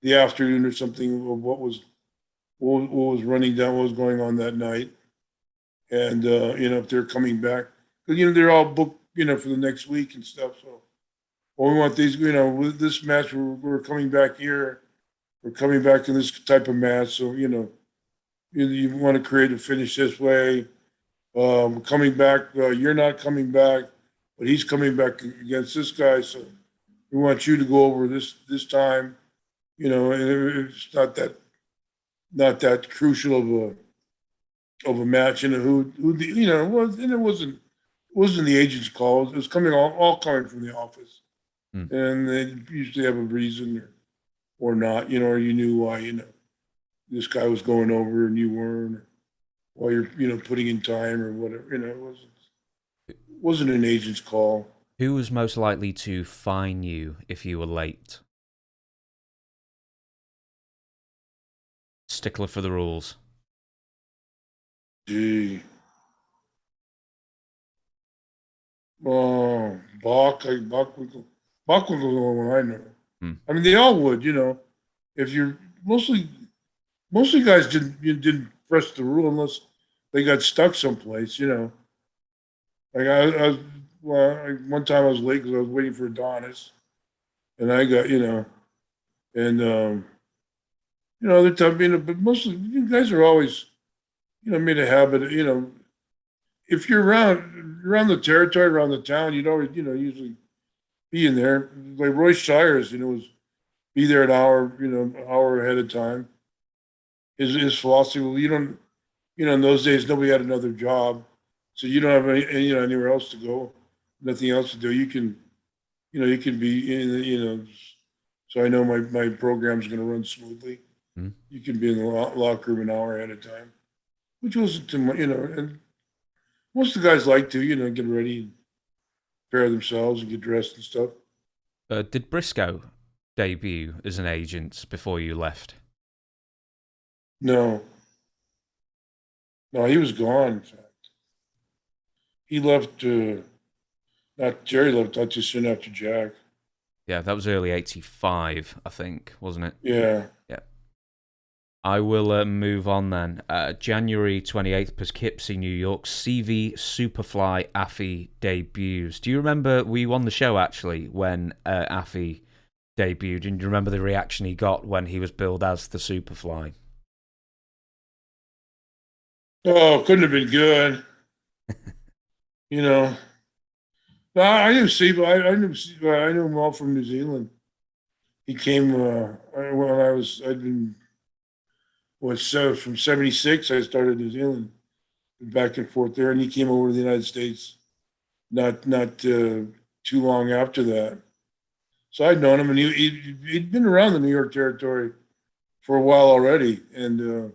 the afternoon or something of what was running down, what was going on that night, and if they're coming back, because they're all booked, for the next week and stuff. So, well, we want these, with this match, we're coming back here, we're coming back in this type of match. So you want to create a finish this way. Coming back, you're not coming back, but he's coming back against this guy. So we want you to go over this time. And it's not that crucial of a match. And it wasn't the agent's call. It was coming all coming from the office, and they usually have a reason or not. Or you knew why. This guy was going over and you weren't. while you're, putting in time or whatever. It wasn't an agent's call. Who was most likely to fine you if you were late? Stickler for the rules. Gee. Oh, Bach would go the only one I know. I mean, they all would, if you're mostly guys didn't press the rule unless they got stuck someplace, Like one time I was late because I was waiting for Adonis, and I got, other time, but mostly you guys are always, made a habit of, if you're around the territory, around the town, you'd always, usually be in there. Like Roy Shires, was be there an hour ahead of time. His philosophy, well, you don't, in those days nobody had another job, so you don't have anywhere else to go, nothing else to do. You can be in, so I know my program's going to run smoothly. You can be in the locker room an hour ahead of time, which wasn't too much, and most of the guys like to, get ready, and prepare themselves and get dressed and stuff. Did Briscoe debut as an agent before you left? No, he was gone. In fact, he left. Not Jerry left not too soon after Jack. Yeah, that was early '85, I think, wasn't it? Yeah. I will move on then. January 28th, Poughkeepsie, New York. CV Superfly Affy debuts. Do you remember, were you on the show actually when Affy debuted? And do you remember the reaction he got when he was billed as the Superfly? Oh, couldn't have been good. No, I knew Steve. I knew him all from New Zealand. He came when I'd been from '76. I started New Zealand, back and forth there, and he came over to the United States not too long after that. So I'd known him, and he'd been around the New York territory for a while already. And there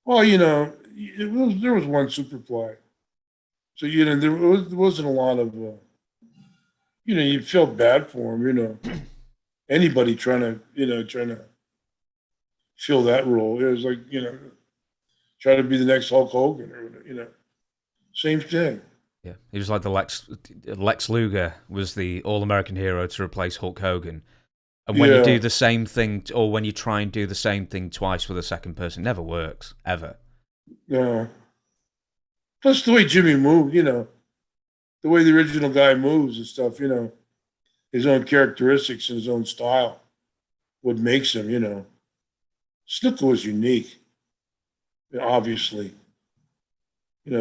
was one Superfly, so there wasn't a lot of you felt bad for him. Anybody trying to fill that role. It was like, try to be the next Hulk Hogan or, same thing. Yeah, he was like the Lex Luger was the all-American hero to replace Hulk Hogan. And when you do the same thing, or when you try and do the same thing twice with a second person, it never works, ever. Yeah. Plus the way Jimmy moved, the way the original guy moves and stuff, his own characteristics and his own style, what makes him, Stickler was unique, obviously.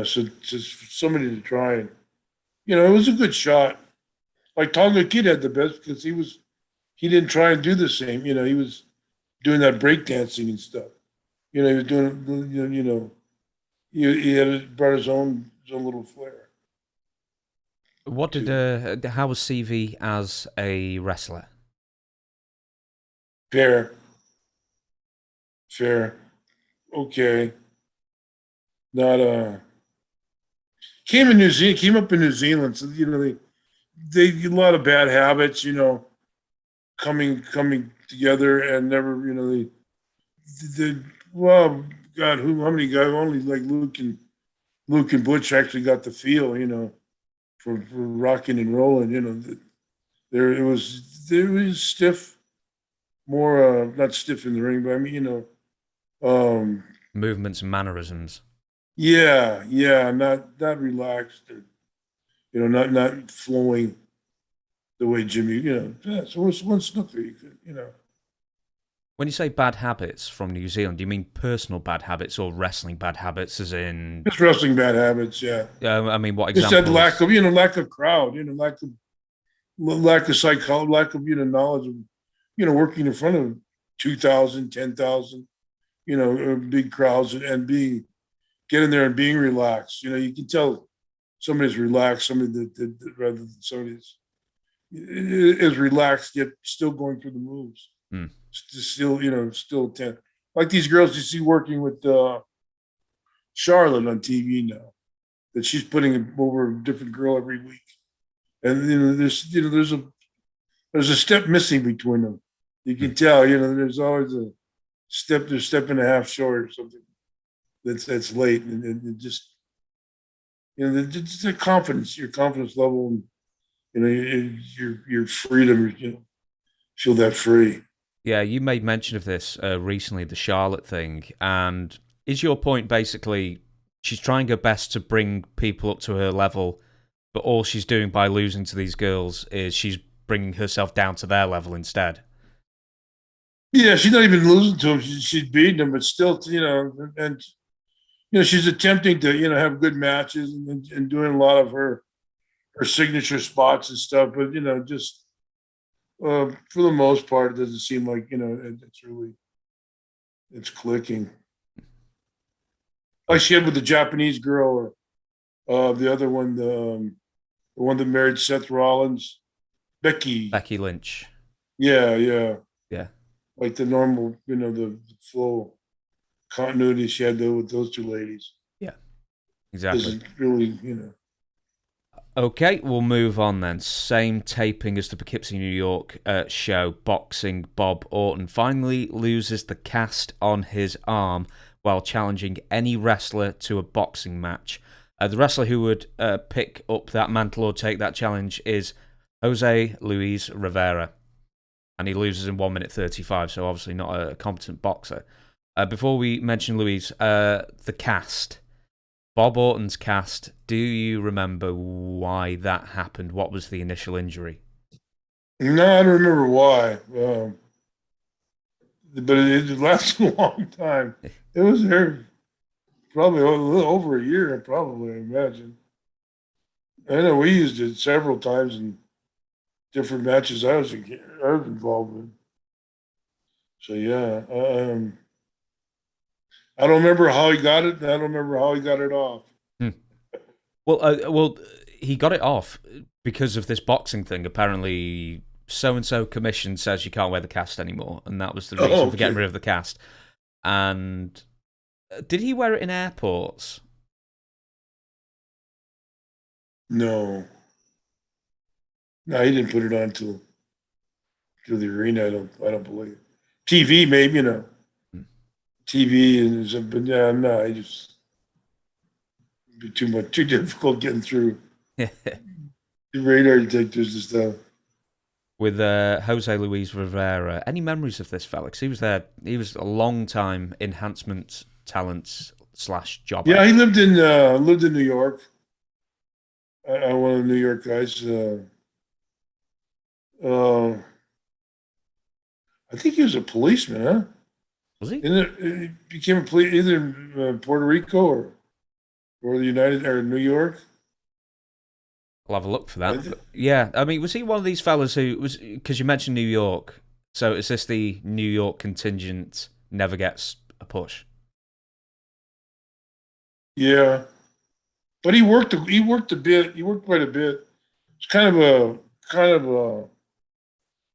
So somebody to try and, it was a good shot. Like Tonga Kid had the best because he didn't try and do the same. He was doing that breakdancing and stuff. He was doing, he brought his own little flair. How was CV as a wrestler? Fair. Okay. Not came up in New Zealand, so they a lot of bad habits, coming together and never, well, God, how many guys? Only like Luke and Butch actually got the feel, for rocking and rolling. It was stiff, more not stiff in the ring, but I mean, movements and mannerisms. Yeah, not relaxed, or, not flowing the way Jimmy, so one snooker you could, When you say bad habits from New Zealand, do you mean personal bad habits or wrestling bad habits, as in? Just wrestling bad habits, yeah. I mean, what examples? Just that lack of crowd, lack of psychology, lack of, knowledge of, working in front of 2,000, 10,000, big crowds and getting there and being relaxed. You can tell somebody's relaxed, somebody that rather than somebody is relaxed yet still going through the moves. Still, still 10. Like these girls you see working with Charlotte on TV now, that she's putting over a different girl every week. And there's a step missing between them. You can tell, there's always a step and a half short or something that's late, and it just it's the confidence, your confidence level, and your freedom, feel that free. Yeah, you made mention of this recently, the Charlotte thing, and is your point basically she's trying her best to bring people up to her level, but all she's doing by losing to these girls is she's bringing herself down to their level instead? Yeah, she's not even losing to them; she's beating them, but still, and she's attempting to have good matches and doing a lot of her signature spots and stuff, but just for the most part, it doesn't seem like it's clicking. Like she had with the Japanese girl, or the other one, the one that married Seth Rollins, Becky Lynch. Yeah. Yeah. Like the normal, the flow continuity she had with those two ladies. Yeah, exactly. Isn't really, Okay, we'll move on then. Same taping as the Poughkeepsie, New York show. Boxing Bob Orton finally loses the cast on his arm while challenging any wrestler to a boxing match. The wrestler who would pick up that mantle or take that challenge is Jose Luis Rivera. And he loses in 1 minute 35, so obviously not a competent boxer. Before we mention Luis, the cast. Bob Orton's cast, do you remember why that happened? What was the initial injury? No, I don't remember why. But it lasted a long time. It was there probably a little over a year, probably, I imagine. I know we used it several times in different matches I was involved in. So, yeah. I don't remember how he got it, and I don't remember how he got it off. Well, he got it off because of this boxing thing. Apparently, so-and-so commission says you can't wear the cast anymore, and that was the reason for getting rid of the cast. And did he wear it in airports? No, he didn't put it on till the arena. I don't believe. TV, maybe, TV and something, but yeah, no, I just be too difficult getting through the radar detectors and stuff. With Jose Luis Rivera, any memories of this fella? 'Cause he was there. He was a long time enhancement talent / job. Yeah, he lived in New York. One of the New York guys. I think he was a policeman, huh? Was he? He became a police either in Puerto Rico or the United or New York. I'll have a look for that. But yeah, I mean, was he one of these fellas who was? Because you mentioned New York, so is this the New York contingent never gets a push? Yeah, but he worked a bit. He worked quite a bit. It's kind of a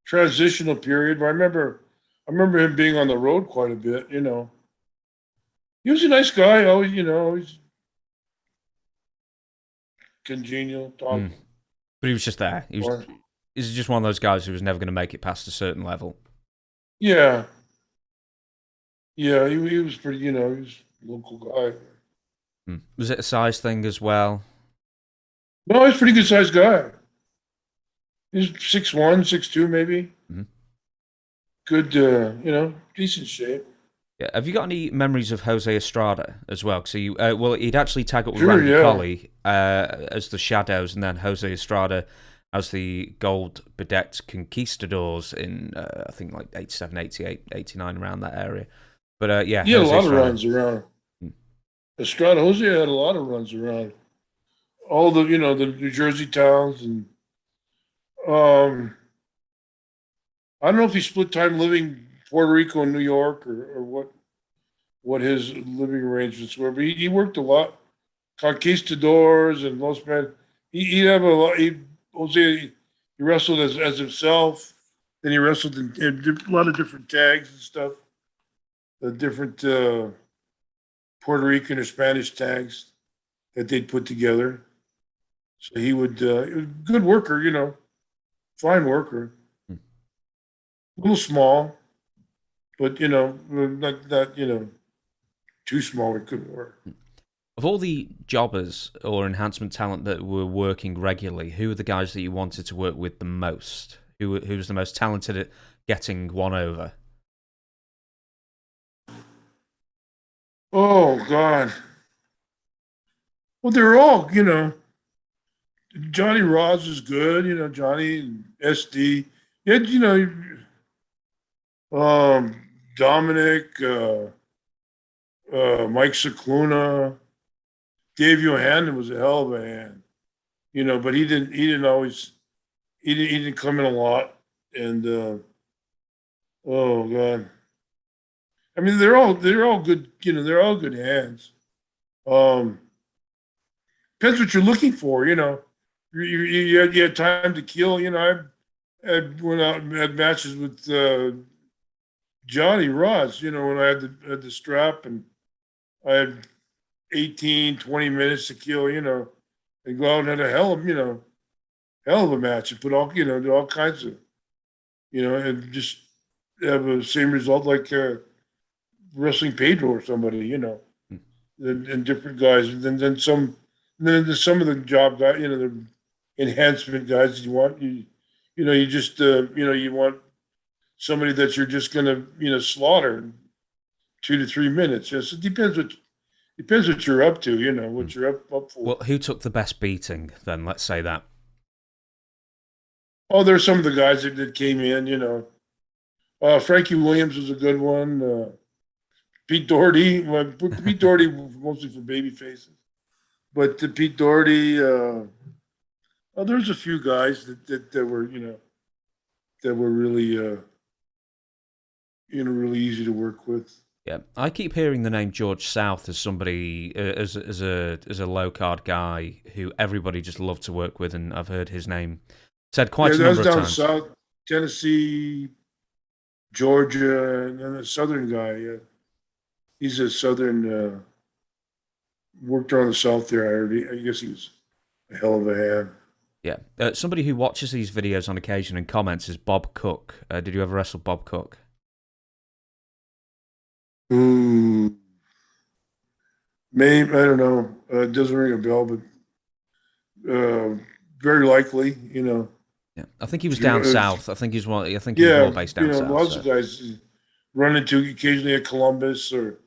transitional period. But I remember him being on the road quite a bit. He was a nice guy. Always congenial, talking. But he was just there. He's just one of those guys who was never going to make it past a certain level. Yeah. Yeah, he was pretty. He was a local guy. Was it a size thing as well? No, he's a pretty good sized guy. He's 6'1", 6'2", maybe. Mm-hmm. Good, decent shape. Yeah. Have you got any memories of Jose Estrada as well? So he'd actually tag up with Randy Colley as the Shadows, and then Jose Estrada as the gold bedecked Conquistadors in I think like 87, 88, 89, around that area. But yeah, he had a lot of runs around. Estrada, Jose had a lot of runs around all the the New Jersey towns, and I don't know if he split time living Puerto Rico and New York or what his living arrangements were, but he worked a lot. Conquistadors and Los Men. He'd have a lot. Jose, he wrestled as himself. Then he wrestled in a lot of different tags and stuff. The different Puerto Rican or Spanish tags that they'd put together. So he would, good worker, fine worker. A little small, but, not too small it couldn't work. Of all the jobbers or enhancement talent that were working regularly, who were the guys that you wanted to work with the most? Who was the most talented at getting one over? Oh, God. Well, they're all, Johnny Ross is good, Johnny and SD. Yeah, Dominic, Mike Cicluna, Dave Johannan was a hell of a hand, but he didn't always, he didn't come in a lot. And, oh God. I mean, they're all good, they're all good hands. Depends what you're looking for, you had time to kill, I went out and had matches with, Johnny Ross, when I had the strap and I had 18, 20 minutes to kill, and go out and had a hell of a match and put all, do all kinds of, and just have the same result like wrestling Pedro or somebody, and different guys. And then some of the job guys, the enhancement guys you want, you just, you want somebody that you're just going to, slaughter in 2 to 3 minutes. Yes, it depends what you're up to, what you're up for. Well, who took the best beating then? Let's say that. Oh, there's some of the guys that came in, Frankie Williams was a good one. Pete Doherty, Pete Doherty mostly for baby faces, but Pete Doherty, there's a few guys that were, that were really, really easy to work with. Yeah, I keep hearing the name George South as somebody as a low card guy who everybody just loved to work with, and I've heard his name said quite a number of times. Down south, Tennessee, Georgia, and then a southern guy. Yeah, he's a southern. Worked around the south there. I guess he was a hell of a hand. Yeah, somebody who watches these videos on occasion and comments is Bob Cook. Did you ever wrestle Bob Cook? Maybe, I don't know. It doesn't ring a bell, but very likely, Yeah, I think he was down south. I think he was more based down south. Lots of guys run into occasionally at Columbus or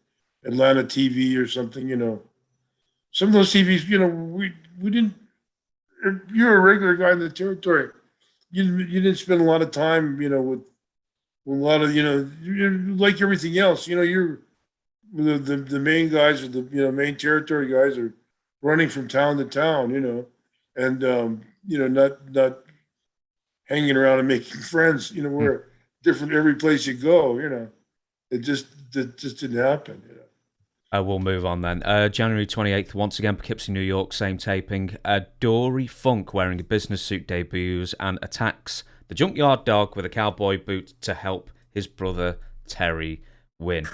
Atlanta TV or something. Some of those TVs, we didn't. If you're a regular guy in the territory, you didn't spend a lot of time, with a lot of, like everything else, you're the main guys or the main territory guys are running from town to town, and not hanging around and making friends, we're different every place you go, it just didn't happen. We'll move on then. January 28th, once again, Poughkeepsie, New York, same taping. Dory Funk wearing a business suit debuts and attacks the Junkyard Dog with a cowboy boot to help his brother Terry win.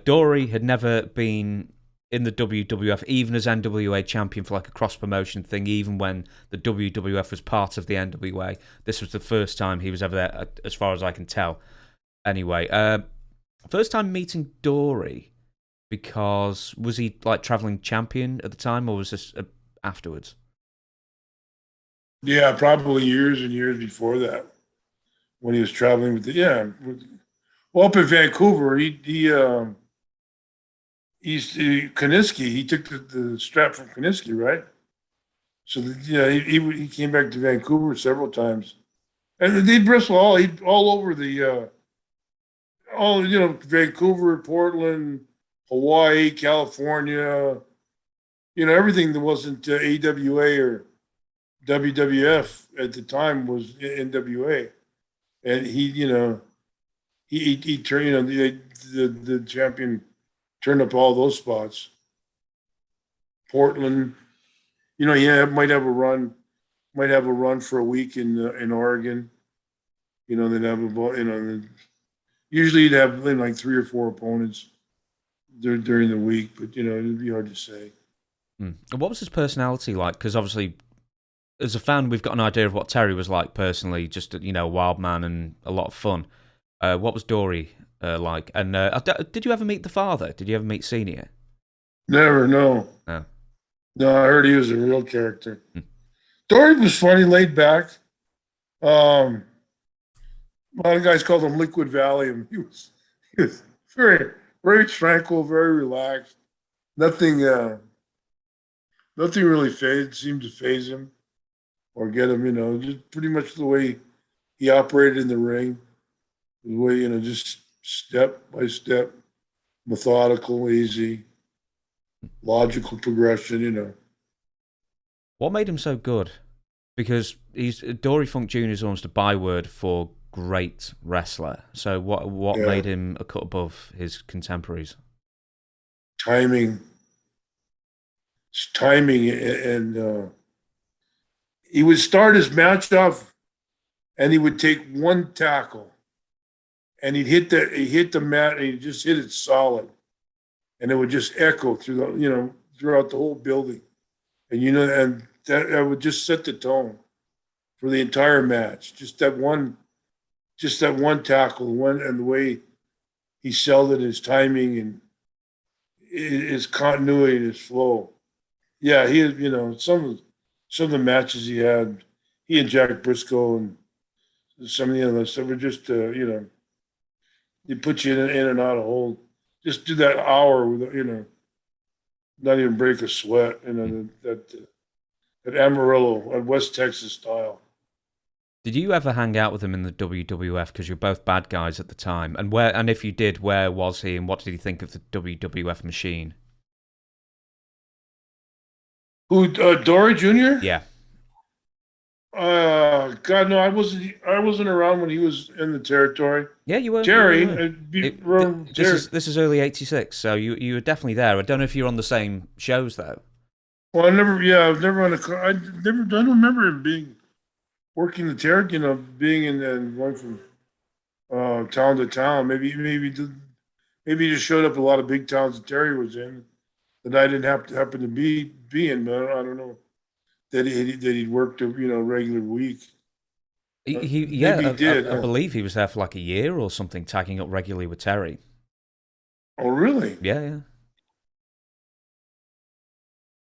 Dory had never been in the WWF, even as NWA champion for like a cross-promotion thing, even when the WWF was part of the NWA. This was the first time he was ever there, as far as I can tell. Anyway, first time meeting Dory, because was he like traveling champion at the time, or was this afterwards? Yeah, probably years and years before that, when he was traveling with well, up in Vancouver, he's Kaniski. He took the strap from Kaniski, right? So he came back to Vancouver several times, and they'd wrestle all over the Vancouver, Portland, Hawaii, California, everything that wasn't AWA or WWF at the time was NWA, and he turned, the champion turned up all those spots. Portland, he might have a run for a week in Oregon. They'd have usually you'd have like 3 or 4 opponents during the week, but it'd be hard to say. And what was his personality like? Because obviously, as a fan, we've got an idea of what Terry was like personally, just a wild man and a lot of fun. What was Dory like? And did you ever meet the father? Did you ever meet Senior? Never, no. Oh. No, I heard he was a real character. Dory was funny, laid back. A lot of guys called him Liquid Valium. He was very, very tranquil, very relaxed. Nothing really seemed to phase him or get him, just pretty much the way he operated in the ring. The way, just step by step, methodical, easy, logical progression, What made him so good? Because Dory Funk Jr. is almost a byword for great wrestler. So what made him a cut above his contemporaries? Timing. It's timing, and he would start his match off, and he would take one tackle, and he hit the mat, and he just hit it solid, and it would just echo through throughout the whole building, and that would just set the tone for the entire match. Just that one tackle, and the way he sold it, his timing and his continuity and his flow. Yeah, he had, some of the matches he had, he and Jack Briscoe and some of the others, they were just, they put you in and out of hold. Just do that hour with, not even break a sweat, that Amarillo, that West Texas style. Did you ever hang out with him in the WWF? Because you're both bad guys at the time. And if you did, where was he, and what did he think of the WWF machine? Who, Dory Jr.? Yeah. God, no, I wasn't around when he was in the territory. Yeah, you were. Jerry. This is early '86, so you were definitely there. I don't know if you were on the same shows though. Well, I was never on a car. I don't remember him working the territory, being in and going from town to town. Maybe he just showed up at a lot of big towns that Terry was in that I didn't happen to be in, but I don't know that he'd worked a regular week. Maybe he did. I believe he was there for like a year or something, tagging up regularly with Terry. Oh, really? Yeah.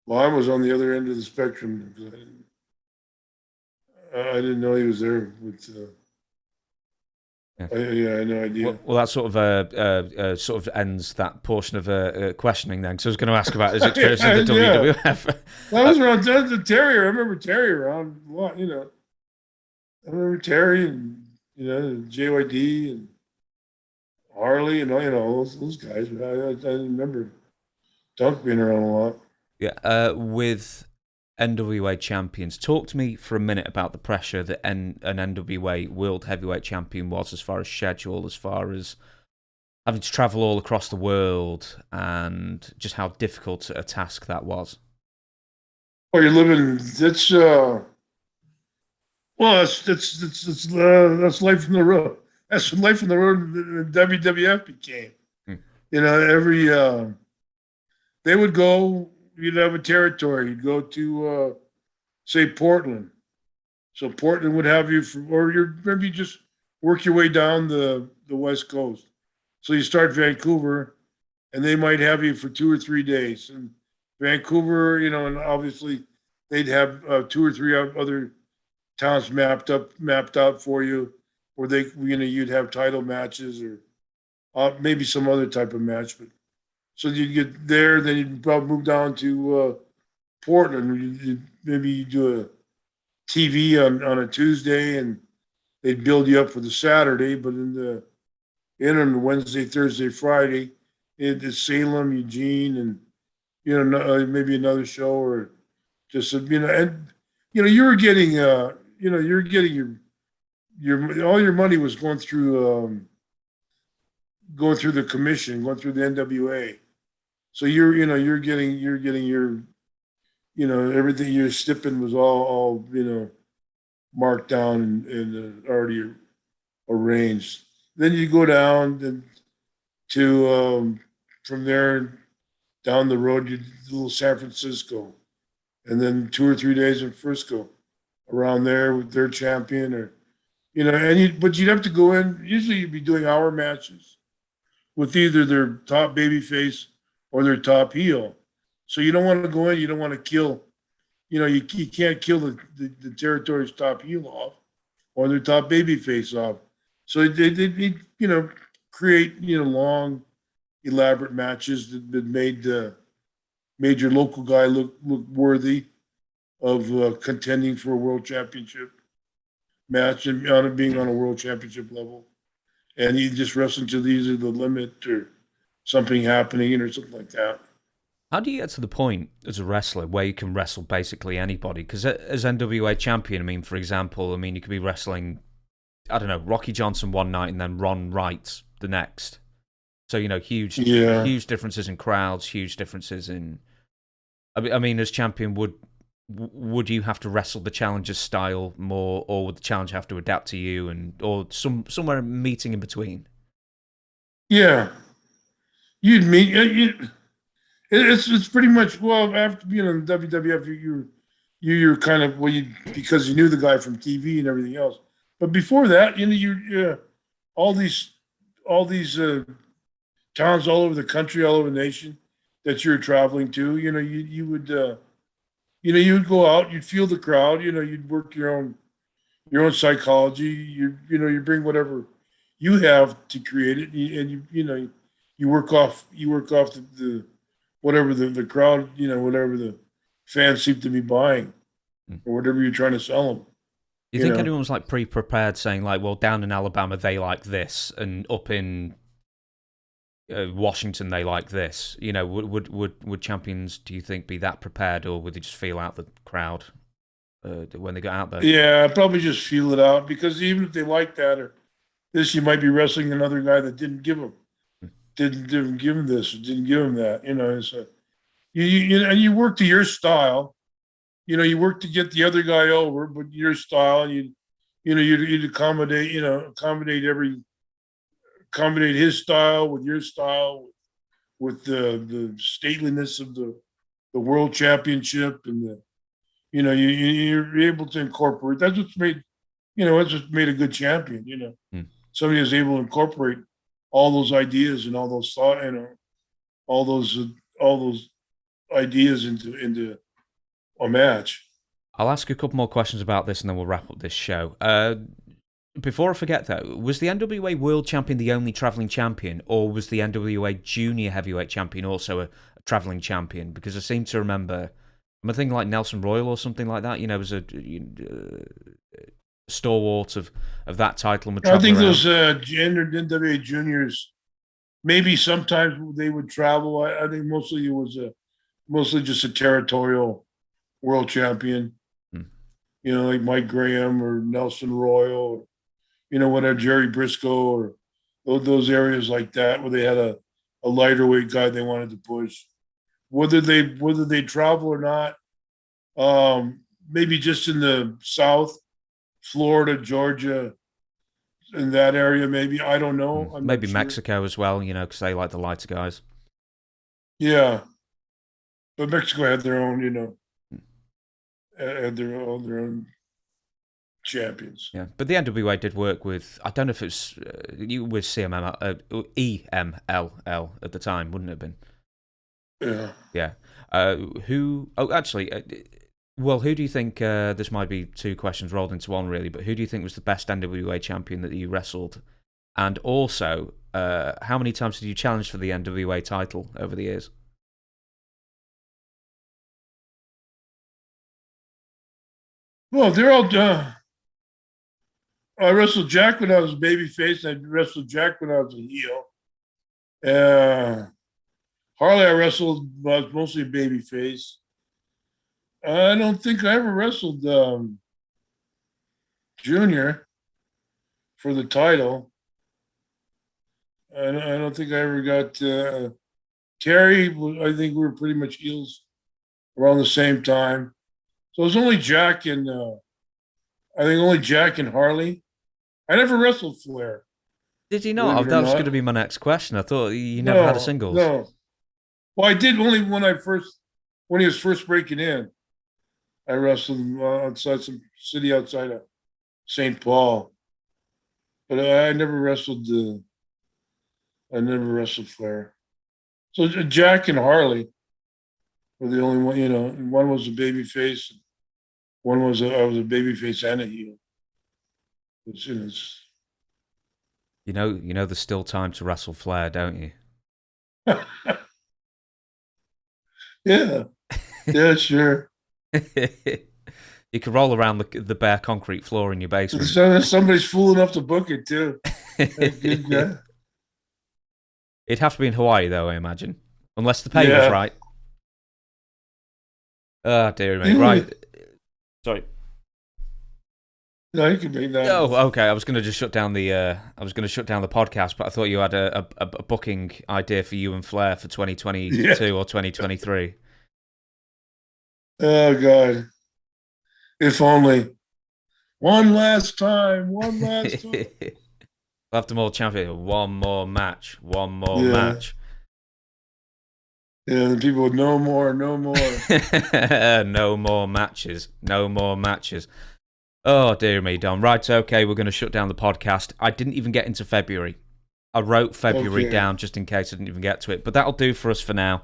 Well, I was on the other end of the spectrum. I didn't know he was there with. I had no idea. Well, that sort of ends that portion of questioning then. Because I was going to ask about his experience in the WWF. I was around the Terry. I remember Terry around a lot. I remember Terry and JYD and Harley and all those guys. But I remember Dunk being around a lot. Yeah, with NWA champions. Talk to me for a minute about the pressure that an NWA World Heavyweight Champion was, as far as schedule, as far as having to travel all across the world, and just how difficult a task that was. Oh, you're living. That's that's life from the road. That's what life from the road the WWF became. Every they would go. You'd have a territory. You'd go to, say, Portland. So Portland would have you, maybe you just work your way down the West Coast. So you start Vancouver, and they might have you for 2 or 3 days. And Vancouver, and obviously they'd have 2 or 3 other towns mapped out for you, where you'd have title matches or maybe some other type of match, but. So you'd get there, then you'd probably move down to Portland. Maybe you do a TV on a Tuesday, and they'd build you up for the Saturday. But on the Wednesday, Thursday, Friday, into Salem, Eugene, and maybe another show, or just and you were getting you're getting your all your money was going through the commission, going through the NWA. So you're getting your everything, your stipend was all marked down and already arranged. Then you go down to from there down the road, you do a little San Francisco, and then 2 or 3 days in Frisco, around there with their champion, or but you'd have to go in. Usually, you'd be doing hour matches with either their top babyface or their top heel. So you don't want to go in. You don't want to kill. You can't kill the territory's top heel off or their top babyface off. So they create long, elaborate matches that made your local guy look worthy of contending for a world championship match and on it being on a world championship level. And he just wrestling to either the limit or something happening or something like that. How do you get to the point as a wrestler where you can wrestle basically anybody? Because as NWA champion, for example, you could be wrestling, I don't know, Rocky Johnson one night and then Ron Wright the next. So, huge differences in crowds, huge differences in... as champion, would you have to wrestle the challenger's style more, or would the challenger have to adapt to you, or somewhere meeting in between? Yeah. You'd meet... It's pretty much, after being on WWF, you're kind of, because you knew the guy from TV and everything else. But before that, you're all these towns all over the country, all over the nation that you're traveling to, you would go out, you'd feel the crowd, you'd work your own psychology, you bring whatever you have to create it, and you work off the whatever the crowd, whatever the fans seem to be buying, or whatever you're trying to sell them. Do you think anyone was pre-prepared, saying well, down in Alabama they like this, and up in Washington they like this? Would champions, do you think, be that prepared, or would they just feel out the crowd when they got out there? Yeah, probably just feel it out, because even if they like that or this, you might be wrestling another guy that didn't give them this, or didn't give him that. So you work to your style. You work to get the other guy over, but your style, and you'd accommodate his style with your style, with the stateliness of the world championship, and you're able to incorporate. That's what's made a good champion. Somebody is able to incorporate all those ideas and all those thought, all those ideas into a match. I'll ask a couple more questions about this, and then we'll wrap up this show. Before I forget, though, was the NWA World Champion the only traveling champion, or was the NWA Junior Heavyweight Champion also a traveling champion? Because I seem to remember, I think like Nelson Royal or something like that. Was a stalwart of that title. I think those NWA juniors, maybe sometimes they would travel. I think mostly it was mostly just a territorial world champion. Like Mike Graham or Nelson Royal, whatever, Jerry Briscoe, or those areas like that where they had a lighter weight guy they wanted to push. Whether they travel or not, maybe just in the South, Florida, Georgia, in that area, maybe. I don't know. Maybe Mexico as well, because they like the lighter guys. Yeah. But Mexico had their own, had their own champions. Yeah, but the NWA did work with, I don't know if it was with EMLL at the time, wouldn't it have been? Yeah. Yeah. Who do you think, this might be two questions rolled into one really, but who do you think was the best NWA champion that you wrestled? And also, how many times did you challenge for the NWA title over the years? Well, they're all I wrestled Jack when I was a babyface. I wrestled Jack when I was a heel. Harley, I wrestled when I was mostly a babyface. I don't think I ever wrestled Junior for the title. I don't think I ever got Terry. I think we were pretty much heels around the same time. So it was only Jack and Harley. I never wrestled Flair. Did you not? That was going to be my next question. I thought you never had a singles. No. Well, I did only when he was first breaking in. I wrestled him outside some city outside of St. Paul, but I never wrestled. I never wrestled Flair. So Jack and Harley were the only one. You know, one was a baby face, one was I was a baby face and a heel. You know, there's still time to wrestle Flair, don't you? Yeah, sure. You could roll around the bare concrete floor in your basement. Somebody's fool enough to book it too. Good guy. It'd have to be in Hawaii, though, I imagine, unless the pay was right. Oh dear me, right? Sorry. No, you can make that. Oh, okay. I was going to just shut down the. I was going to shut down the podcast, but I thought you had a booking idea for you and Flair for 2022 or 2023. Oh God! If only one last time. We'll have them all champion. One more match. Match. Yeah, the people would no more. No more matches. Oh, dear me, Don. Right, okay, we're going to shut down the podcast. I didn't even get into February. I wrote February down just in case I didn't even get to it. But that'll do for us for now.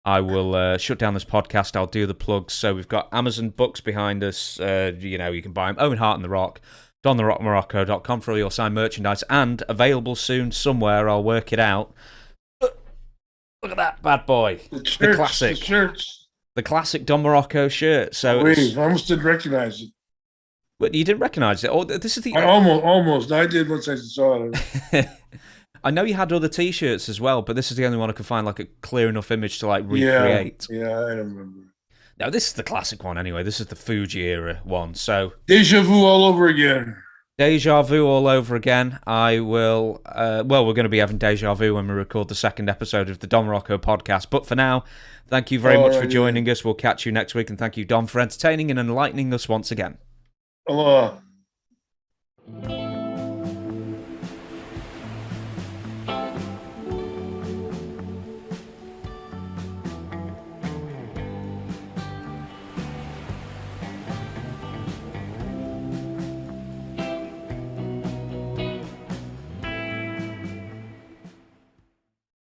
I will shut down this podcast. I'll do the plugs. So we've got Amazon books behind us. You can buy them. Owen, Hart and The Rock. DonTheRockMorocco.com for all your signed merchandise. And available soon somewhere. I'll work it out. Look at that bad boy. The classic. The classic Don Muraco shirt. So I almost didn't recognize it. But you didn't recognize it? Oh, this is the. I almost. I did once I saw it. I know you had other T-shirts as well, but this is the only one I could find like a clear enough image to like recreate. Yeah, I don't remember. No, this is the classic one anyway. This is the Fuji era one. So Deja vu all over again. Deja vu all over again. I will. We're going to be having deja vu when we record the second episode of the Don Muraco podcast. But for now, thank you very much for joining us. We'll catch you next week, and thank you, Don, for entertaining and enlightening us once again. Aloha.